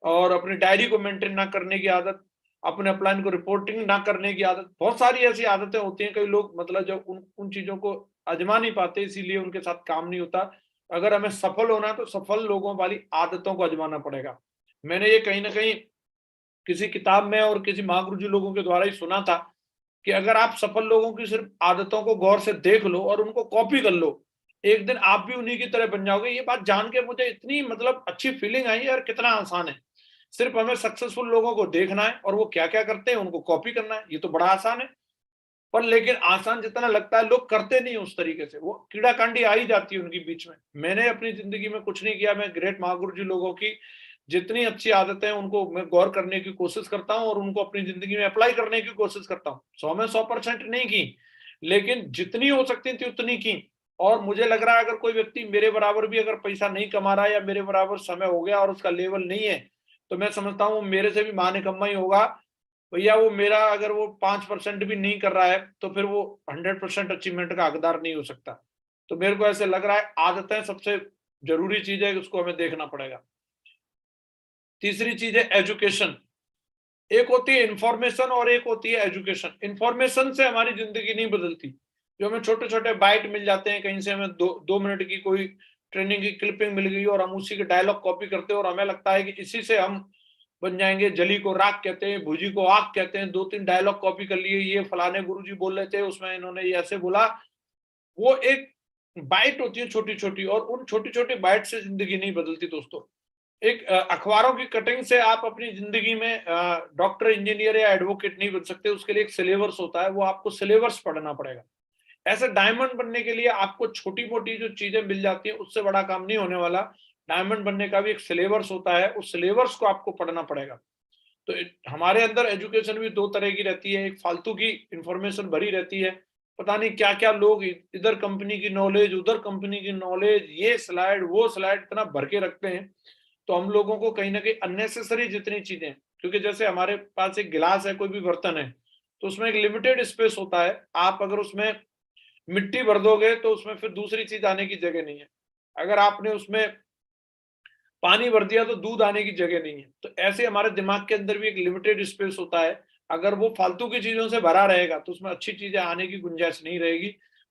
और अपनी डायरी को मेंटेन ना करने की आदत, अपने अपलाइन को रिपोर्टिंग ना करने की आदत। बहुत सारी ऐसी आदतें होती हैं। कई लोग मतलब जब उन चीजों को आजमा नहीं पाते, इसीलिए उनके साथ काम नहीं होता। अगर हमें सफल होना है तो सफल लोगों वाली आदतों को आजमाना पड़ेगा। मैंने ये कहीं ना कहीं किसी किताब में और किसी महागुरु जी लोगों के द्वारा ही सुना था कि अगर आप सफल लोगों की सिर्फ आदतों को गौर से देख लो और उनको कॉपी कर लो, एक दिन आप भी उन्हीं की तरह बन जाओगे। ये बात जान के मुझे इतनी मतलब अच्छी फीलिंग आई यार, कितना आसान है। सिर्फ हमें सक्सेसफुल लोगों को देखना है और वो क्या क्या करते हैं उनको कॉपी करना है, ये तो बड़ा आसान है। पर लेकिन आसान जितना लगता है लोग करते नहीं उस तरीके से, वो कीड़ा कांडी आ ही जाती है उनके बीच में। मैंने अपनी जिंदगी में कुछ नहीं किया, मैं ग्रेट महागुरु जी लोगों की जितनी अच्छी आदतें हैं उनको मैं गौर करने की कोशिश करता हूं और उनको अपनी जिंदगी में अप्लाई करने की कोशिश करता हूं। 100 में 100% नहीं की, लेकिन जितनी हो सकती थी उतनी की। और मुझे लग रहा है अगर कोई व्यक्ति मेरे बराबर भी अगर पैसा नहीं कमा रहा है या मेरे बराबर समय हो गया और उसका लेवल नहीं है, तो मैं समझता हूँ वो मेरे से भी माने कम्मा ही होगा। भैया वो मेरा अगर वो 5% भी नहीं कर रहा है तो फिर वो 100% अचीवमेंट का हकदार नहीं हो सकता। तो मेरे को ऐसे लग रहा है आदतें सबसे जरूरी चीज है, उसको हमें देखना पड़ेगा। तीसरी चीज है एजुकेशन। एक होती है इंफॉर्मेशन और एक होती है एजुकेशन। इंफॉर्मेशन से हमारी जिंदगी नहीं बदलती। जो हमें छोटे छोटे बाइट मिल जाते हैं कहीं से, हमें 2 मिनट की कोई ट्रेनिंग की क्लिपिंग मिल गई और हम उसी के डायलॉग कॉपी करते हैं और हमें लगता है कि इसी से हम बन जाएंगे। जली को राख कहते हैं, भुजी को आग कहते हैं। 2-3 डायलॉग कॉपी कर लिए, ये फलाने गुरुजी बोल रहे थे उसमें इन्होंने ये ऐसे बोला। वो एक बाइट होती है छोटी छोटी, और उन छोटी छोटी बाइट से जिंदगी नहीं बदलती दोस्तों। एक अखबारों की कटिंग से आप अपनी जिंदगी में डॉक्टर, इंजीनियर या एडवोकेट नहीं बन सकते। उसके लिए एक सिलेबस होता है, वो आपको सिलेबस पढ़ना पड़ेगा। ऐसे डायमंड बनने के लिए आपको छोटी मोटी जो चीजें मिल जाती है उससे बड़ा काम नहीं होने वाला। डायमंड बनने का भी एक सिलेबस होता है, उस सिलेबस को आपको पढ़ना पड़ेगा। तो हमारे अंदर एजुकेशन भी 2 तरह की रहती है। एक फालतू की इंफॉर्मेशन भरी रहती है, पता नहीं क्या क्या लोग इधर कंपनी की नॉलेज, उधर कंपनी की नॉलेज, ये स्लाइड वो स्लाइड इतना भर के रखते हैं। तो हम लोगों को कहीं ना कहीं अननेसेसरी जितनी चीजें, क्योंकि जैसे हमारे पास एक गिलास है, कोई भी बर्तन है, तो उसमें एक लिमिटेड स्पेस होता है। आप अगर उसमें मिट्टी भर दोगे तो उसमें फिर दूसरी चीज आने की जगह नहीं है। अगर आपने उसमें पानी भर दिया तो दूध आने की जगह नहीं है। तो ऐसे हमारे दिमाग के अंदर भी एक लिमिटेड स्पेस होता है। अगर वो फालतू की चीजों से भरा रहेगा तो उसमें अच्छी चीजें आने की गुंजाइश नहीं रहेगी।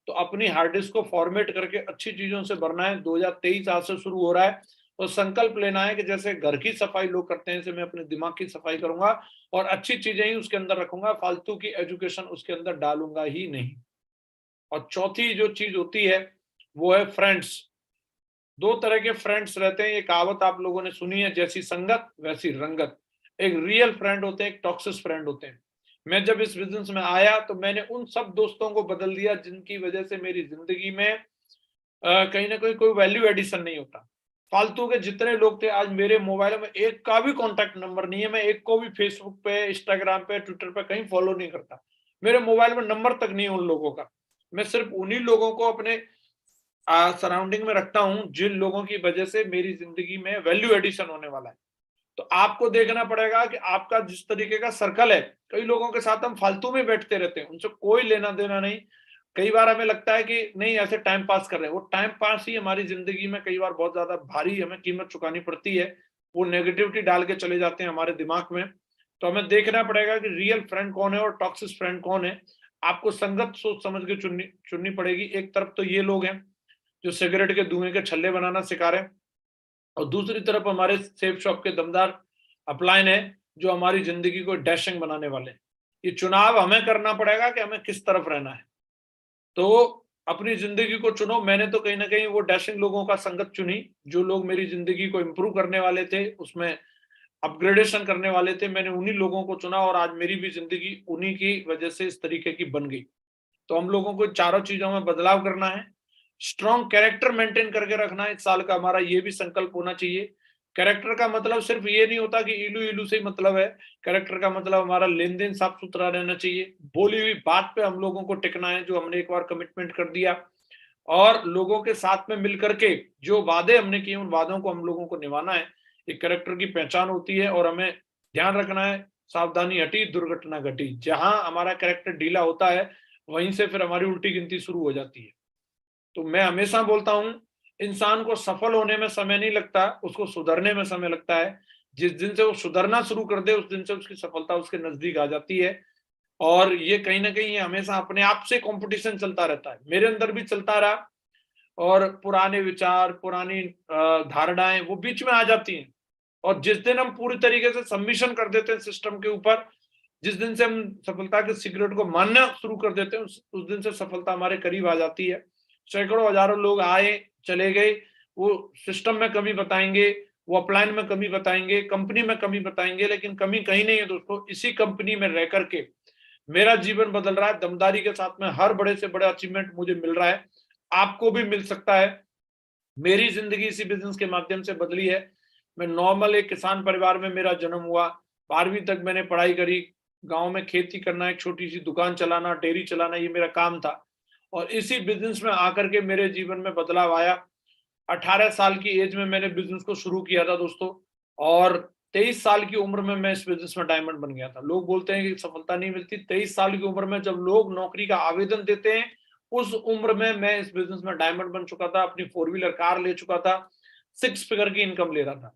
तो अपनी हार्ड डिस्क को फॉर्मेट करके अच्छी चीजों से भरना है। 2023 आज से शुरू हो रहा है, तो संकल्प लेना है कि जैसे घर की सफाई लोग करते हैं, ऐसे मैं अपने दिमाग की सफाई करूंगा और अच्छी चीजें ही उसके अंदर रखूंगा, फालतू की एजुकेशन उसके अंदर डालूंगा ही नहीं। और चौथी जो चीज होती है वो है फ्रेंड्स। 2 तरह के फ्रेंड्स रहते हैं। ये कहावत आप लोगों ने सुनी है, जैसी संगत वैसी रंगत। एक रियल फ्रेंड होते हैं, एक टॉक्सिक फ्रेंड होते हैं। मैं जब इस बिजनेस में आया तो मैंने उन सब दोस्तों को बदल दिया जिनकी वजह से मेरी जिंदगी में कहीं ना कहीं कोई वैल्यू एडिशन नहीं होता। फालतू के जितने लोग थे, आज मेरे मोबाइल में एक का भी कॉन्टैक्ट नंबर नहीं है। मैं एक को भी फेसबुक पे, इंस्टाग्राम पे, ट्विटर पे कहीं फॉलो नहीं करता। मेरे मोबाइल में नंबर तक नहीं है उन लोगों का। मैं सिर्फ उन्हीं लोगों को अपने सराउंडिंग में रखता हूं जिन लोगों की वजह से मेरी जिंदगी में वैल्यू एडिशन होने वाला है। तो आपको देखना पड़ेगा कि आपका जिस तरीके का सर्कल है, कई लोगों के साथ हम फालतू में बैठते रहते हैं, उनसे कोई लेना देना नहीं। कई बार हमें लगता है कि नहीं ऐसे टाइम पास कर रहे हैं, वो टाइम पास ही हमारी जिंदगी में कई बार बहुत ज्यादा भारी हमें कीमत चुकानी पड़ती है। वो नेगेटिविटी डाल के चले जाते हैं हमारे दिमाग में। तो हमें देखना पड़ेगा कि रियल फ्रेंड कौन है और टॉक्सिक फ्रेंड कौन है। आपको संगत सोच समझ के चुननी पड़ेगी। एक तरफ तो ये लोग हैं जो सिगरेट के धुएं के छल्ले बनाना सिखा रहे हैं, और दूसरी तरफ हमारे सेफ शॉप के दमदार अपलाइन है जो हमारी जिंदगी को डैशिंग बनाने वाले हैं। ये चुनाव हमें करना पड़ेगा कि हमें किस तरफ रहना है। तो अपनी जिंदगी को चुनो। मैंने तो कहीं ना कहीं वो डैशिंग लोगों का संगत चुनी, जो लोग मेरी जिंदगी को इंप्रूव करने वाले थे, उसमें अपग्रेडेशन करने वाले थे। मैंने उन्हीं लोगों को चुना और आज मेरी भी जिंदगी उन्हीं की वजह से इस तरीके की बन गई। तो हम लोगों को चारों चीजों में बदलाव करना है। स्ट्रॉन्ग कैरेक्टर मेंटेन करके रखना है। इस साल का हमारा ये भी संकल्प होना चाहिए। कैरेक्टर का मतलब सिर्फ ये नहीं होता कि इलू इलू से ही मतलब है। कैरेक्टर का मतलब हमारा लेन देन साफ सुथरा रहना चाहिए। बोली हुई बात पे हम लोगों को टिकना है, जो हमने एक बार कमिटमेंट कर दिया, और लोगों के साथ में मिलकर के जो वादे हमने किए उन वादों को हम लोगों को निभाना है। एक कैरेक्टर की पहचान होती है और हमें ध्यान रखना है, सावधानी हटी दुर्घटना घटी। जहां हमारा कैरेक्टर ढीला होता है वहीं से फिर हमारी उल्टी गिनती शुरू हो जाती है। तो मैं हमेशा बोलता हूं, इंसान को सफल होने में समय नहीं लगता, उसको सुधरने में समय लगता है। जिस दिन से वो सुधरना शुरू कर दे उस दिन से उसकी सफलता उसके नजदीक आ जाती है। और ये कहीं ना कहीं हमेशा अपने आप से कंपटीशन चलता रहता है। मेरे अंदर भी चलता रहा, और पुराने विचार, पुरानी धारणाएं वो बीच में आ जाती हैं। और जिस दिन हम पूरी तरीके से सबमिशन कर देते हैं सिस्टम के ऊपर, जिस दिन से हम सफलता के सिगरेट को मानना शुरू कर देते हैं, उस दिन से सफलता हमारे करीब आ जाती है। सैकड़ों हजारों लोग आए चले गए, वो सिस्टम में कमी बताएंगे, वो अपलाइन में कमी बताएंगे, कंपनी में कमी बताएंगे, लेकिन कमी कहीं नहीं है दोस्तों। इसी कंपनी में रह करके मेरा जीवन बदल रहा है दमदारी के साथ में, हर बड़े से बड़ा अचीवमेंट मुझे मिल रहा है, आपको भी मिल सकता है। मेरी जिंदगी इसी बिजनेस के माध्यम से बदली है। मैं नॉर्मल एक किसान परिवार में मेरा जन्म हुआ, 12वीं तक मैंने पढ़ाई करी, गांव में खेती करना, एक छोटी सी दुकान चलाना, डेयरी चलाना, ये मेरा काम था। और इसी बिजनेस में आकर के मेरे जीवन में बदलाव आया। 18 साल की एज में मैंने बिजनेस को शुरू किया था दोस्तों, और 23 साल की उम्र में मैं इस बिजनेस में डायमंड बन गया था। लोग बोलते हैं कि सफलता नहीं मिलती, 23 साल की उम्र में जब लोग नौकरी का आवेदन देते हैं, उस उम्र में मैं इस बिजनेस में डायमंड बन चुका था, अपनी 4 व्हीलर कार ले चुका था, 6 फिगर की इनकम ले रहा था।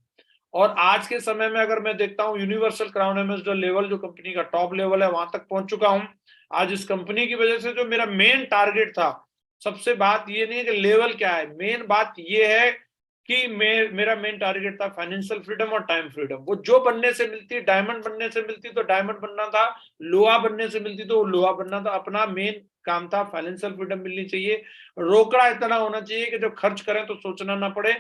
और आज के समय में अगर मैं देखता हूँ, यूनिवर्सल क्राउन एम्बेसडर लेवल जो कंपनी का टॉप लेवल है, वहां तक पहुंच चुका हूं। आज इस कंपनी की वजह से जो मेरा मेन टारगेट था, सबसे बात ये नहीं है कि लेवल क्या है, मेन बात ये है कि मेरा मेन टारगेट था फाइनेंशियल फ्रीडम और टाइम फ्रीडम। वो जो बनने से मिलती, डायमंड बनने से मिलती तो डायमंड बनना था, लोहा बनने से मिलती तो लोहा बनना था। अपना मेन काम था फाइनेंशियल फ्रीडम मिलनी चाहिए, रोकड़ा इतना होना चाहिए कि जब खर्च करें तो सोचना ना पड़े,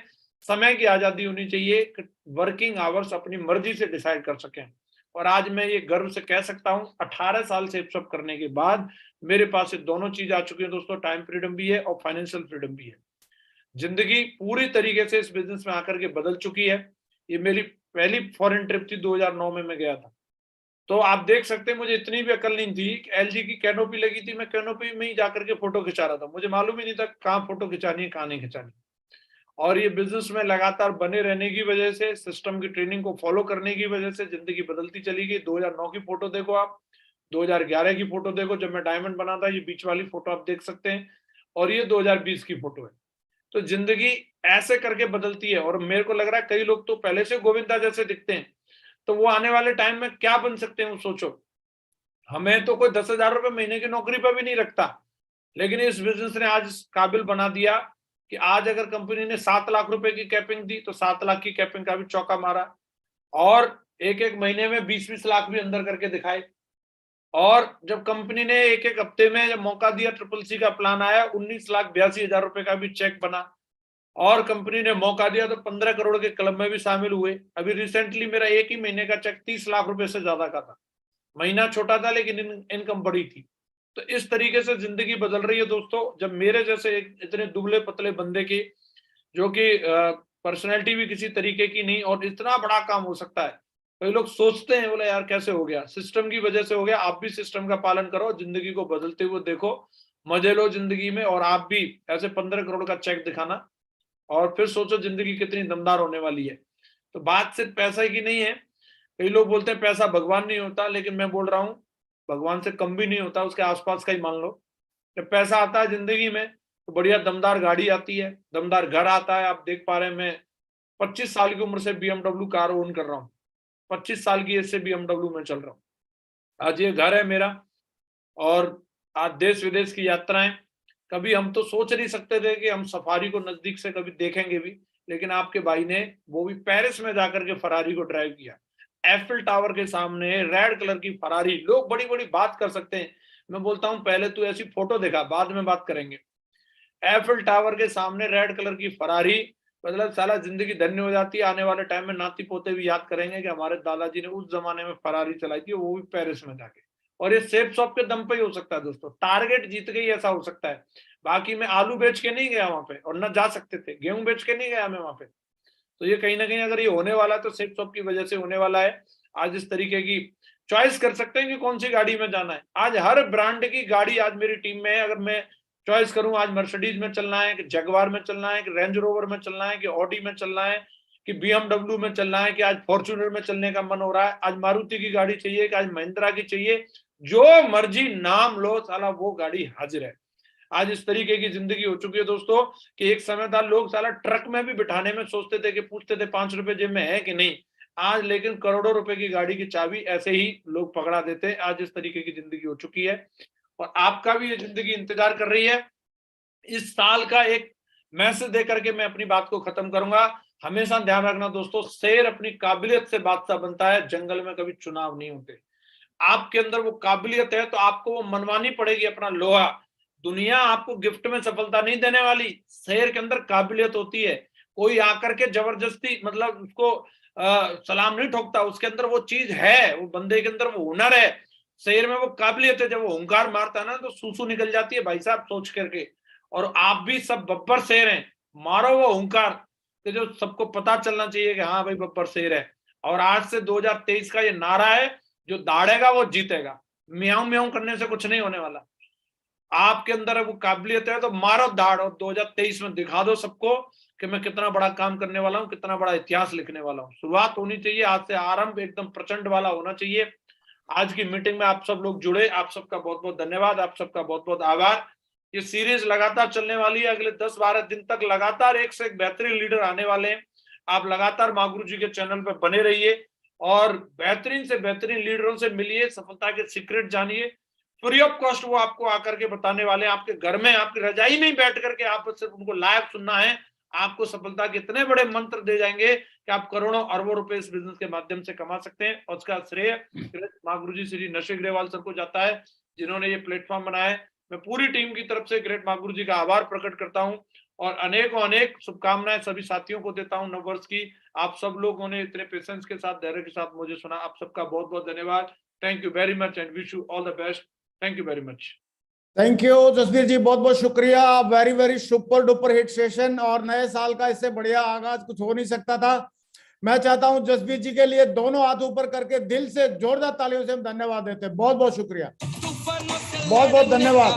समय की आजादी होनी चाहिए, वर्किंग आवर्स अपनी मर्जी से डिसाइड कर सकें। और आज मैं ये गर्व से कह सकता हूं, 18 साल से सब करने के बाद मेरे पास ये दोनों चीज आ चुकी है दोस्तों, टाइम फ्रीडम भी है और फाइनेंशियल फ्रीडम भी है। जिंदगी पूरी तरीके से इस बिजनेस में आकर के बदल चुकी है। ये मेरी पहली फॉरेन ट्रिप थी, 2009 में मैं गया था। तो आप देख सकते हैं, मुझे इतनी भी अकल नहीं थी कि एलजी की कैनोपी लगी थी, मैं कैनोपी में ही जाकर के फोटो खिंचा रहा था, मुझे मालूम ही नहीं था कहाँ फोटो खिंचानी है कहाँ नहीं खिंचानी। और ये बिजनेस में लगातार बने रहने की वजह से, सिस्टम की ट्रेनिंग को फॉलो करने की वजह से जिंदगी बदलती चली गई। 2009 की फोटो देखो आप, 2011 की फोटो देखो जब मैं डायमंड बना था, ये बीच वाली फोटो आप देख सकते हैं, और ये 2020 की फोटो है। तो जिंदगी ऐसे करके बदलती है। और मेरे को लग रहा है कई लोग तो पहले से गोविंदा जैसे दिखते हैं, तो वो आने वाले टाइम में क्या बन सकते हैं वो सोचो। हमें तो कोई 10,000 रुपए महीने की नौकरी पर भी नहीं रखता, लेकिन इस बिजनेस ने आज काबिल बना दिया कि आज अगर कंपनी ने 7 लाख रुपए की कैपिंग दी तो 7 लाख की कैपिंग का भी चौका मारा, और एक एक महीने में 20-20 लाख भी अंदर करके दिखाए। और जब कंपनी ने एक एक हफ्ते में जब मौका दिया, ट्रिपल सी का प्लान आया, 19,82,000 रुपए का भी चेक बना, और कंपनी ने मौका दिया तो 15 करोड़ के क्लब में भी शामिल हुए। अभी रिसेंटली मेरा एक ही महीने का चेक 30 लाख रुपए से ज्यादा का था। महीना छोटा था लेकिन इनकम बड़ी थी। तो इस तरीके से जिंदगी बदल रही है दोस्तों। जब मेरे जैसे इतने दुबले पतले बंदे की, जो कि पर्सनैलिटी भी किसी तरीके की नहीं, और इतना बड़ा काम हो सकता है, कई लोग सोचते हैं बोले यार कैसे हो गया, सिस्टम की वजह से हो गया। आप भी सिस्टम का पालन करो, जिंदगी को बदलते हुए देखो, मजे लो जिंदगी में, और आप भी ऐसे 15 करोड़ का चेक दिखाना, और फिर सोचो जिंदगी कितनी दमदार होने वाली है। तो बात सिर्फ पैसा की नहीं है। कई लोग बोलते हैं पैसा भगवान नहीं होता, लेकिन मैं बोल रहा हूं भगवान से कम भी नहीं होता, उसके आसपास का ही मान लो। जब पैसा आता है जिंदगी में तो बढ़िया दमदार गाड़ी आती है, दमदार घर आता है। आप देख पा रहे हैं, मैं 25 साल की उम्र से BMW कार ओन कर रहा हूँ, 25 साल की एज से BMW में चल रहा हूँ। आज ये घर है मेरा, और आज देश विदेश की यात्राएं। कभी हम तो सोच नहीं सकते थे कि हम सफारी को नजदीक से कभी देखेंगे भी, लेकिन आपके भाई ने वो भी पेरिस में जाकर के फरारी को ड्राइव किया, एफिल टावर के सामने रेड कलर की फरारी। लोग बड़ी बड़ी बात कर सकते हैं, मैं बोलता हूं पहले तू ऐसी फोटो दिखा, बाद में बात करेंगे। एफिल टावर के सामने रेड कलर की फरारी, मतलब साला जिंदगी धन्य हो जाती है। आने वाले टाइम में नाती पोते भी याद करेंगे कि हमारे दादाजी ने उस जमाने में फरारी चलाई थी, वो भी पेरिस में जाके। और ये सेफ शॉप के दम पे ही हो सकता है दोस्तों, टारगेट जीत गई ऐसा हो सकता है। बाकी मैं आलू बेच के नहीं गया वहां पे, और न जा सकते थे, गेहूं बेच के नहीं गया मैं वहां पे। तो ये कहीं ना कहीं अगर ये होने वाला है तो सेफ शॉप की वजह से होने वाला है। आज इस तरीके की चॉइस कर सकते हैं कि कौन सी गाड़ी में जाना है। आज हर ब्रांड की गाड़ी आज मेरी टीम में है। अगर मैं चॉइस करूं, आज मर्सिडीज में चलना है कि जगवार में चलना है कि रेंज रोवर में चलना है कि ऑडी में चलना है कि BMW में चलना है कि आज फॉर्च्यूनर में चलने का मन हो रहा है, आज मारुति की गाड़ी चाहिए कि आज महिंद्रा की चाहिए, जो मर्जी नाम लो साला वो गाड़ी हाजिर है। आज इस तरीके की जिंदगी हो चुकी है दोस्तों कि एक समय था लोग साला ट्रक में भी बिठाने में सोचते थे कि पूछते थे 5 रुपए जेब में है कि नहीं। आज लेकिन करोड़ों रुपए की गाड़ी की चाबी ऐसे ही लोग पकड़ा देते हैं। आज इस तरीके की जिंदगी हो चुकी है, और आपका भी ये जिंदगी इंतजार कर रही है। इस साल का एक मैसेज देकर के मैं अपनी बात को खत्म करूंगा। हमेशा ध्यान रखना दोस्तों, शेर अपनी काबिलियत से बादशाह बनता है, जंगल में कभी चुनाव नहीं होते। आपके अंदर वो काबिलियत है तो आपको वो मनवानी पड़ेगी अपना लोहा। दुनिया आपको गिफ्ट में सफलता नहीं देने वाली, शेर के अंदर काबिलियत होती है। कोई आकर के जबरदस्ती मतलब उसको सलाम नहीं ठोकता, उसके अंदर वो चीज है, वो बंदे के अंदर वो हुनर है। शेर में वो काबिलियत है, जब वो हुंकार मारता है ना तो सूसू निकल जाती है भाई साहब, सोच करके। और आप भी सब बब्बर शेर हैं, मारो वो हुंकार कि जो सबको पता चलना चाहिए कि हाँ भाई बब्बर शेर है। और आज से 2023 का ये नारा है, जो दाड़ेगा वो जीतेगा। म्याऊं म्याऊं करने से कुछ नहीं होने वाला। आपके अंदर वो काबिलियत है तो मारो दाड़, और 2023 में दिखा दो सबको कि मैं कितना बड़ा काम करने वाला हूँ, कितना बड़ा इतिहास लिखने वाला हूँ। शुरुआत होनी चाहिए आज से, आरंभ एकदम प्रचंड वाला होना चाहिए। आज की मीटिंग में आप सब लोग जुड़े, आप सबका बहुत बहुत धन्यवाद, आप सबका बहुत बहुत आभार। ये सीरीज लगातार चलने वाली है, अगले 10-12 दिन तक लगातार एक से एक बेहतरीन लीडर आने वाले हैं। आप लगातार मां गुरु जी के चैनल पर बने रहिए और बेहतरीन से बेहतरीन लीडरों से मिलिए, सफलता के सीक्रेट जानिए। फ्री ऑफ कॉस्ट वो आपको आकर के बताने वाले हैं, आपके घर में, आपकी रजाई में ही बैठ करके आप सिर्फ उनको लाइव सुनना है। आपको सफलता के इतने बड़े मंत्र दे जाएंगे कि आप करोड़ों अरबों रुपए इस बिजनेस के माध्यम से कमा सकते हैं। और उसका श्रेय मां गुरु जी श्री नशे ग्रेवाल सर को जाता है, जिन्होंने ये प्लेटफॉर्म बनाया है। मैं पूरी टीम की तरफ से ग्रेट मां गुरु जी का आभार प्रकट करता हूँ और अनेकों अनेक शुभकामनाएं सभी साथियों को देता हूँ नववर्ष की। आप सब लोगों ने इतने पेशेंस के साथ, धैर्य के साथ मुझे सुना, आप सबका बहुत बहुत धन्यवाद। Thank you very much and wish you all the best. Thank you very much. Thank you Jasbir ji, बहुत बहुत शुक्रिया। Very very super duper hit session, और नए साल का इससे बढ़िया आगाज कुछ हो नहीं सकता था। मैं चाहता हूं जसबीर जी के लिए दोनों हाथ ऊपर करके दिल से जोरदार तालियों से हम धन्यवाद देते हैं। बहुत बहुत शुक्रिया, बहुत बहुत धन्यवाद।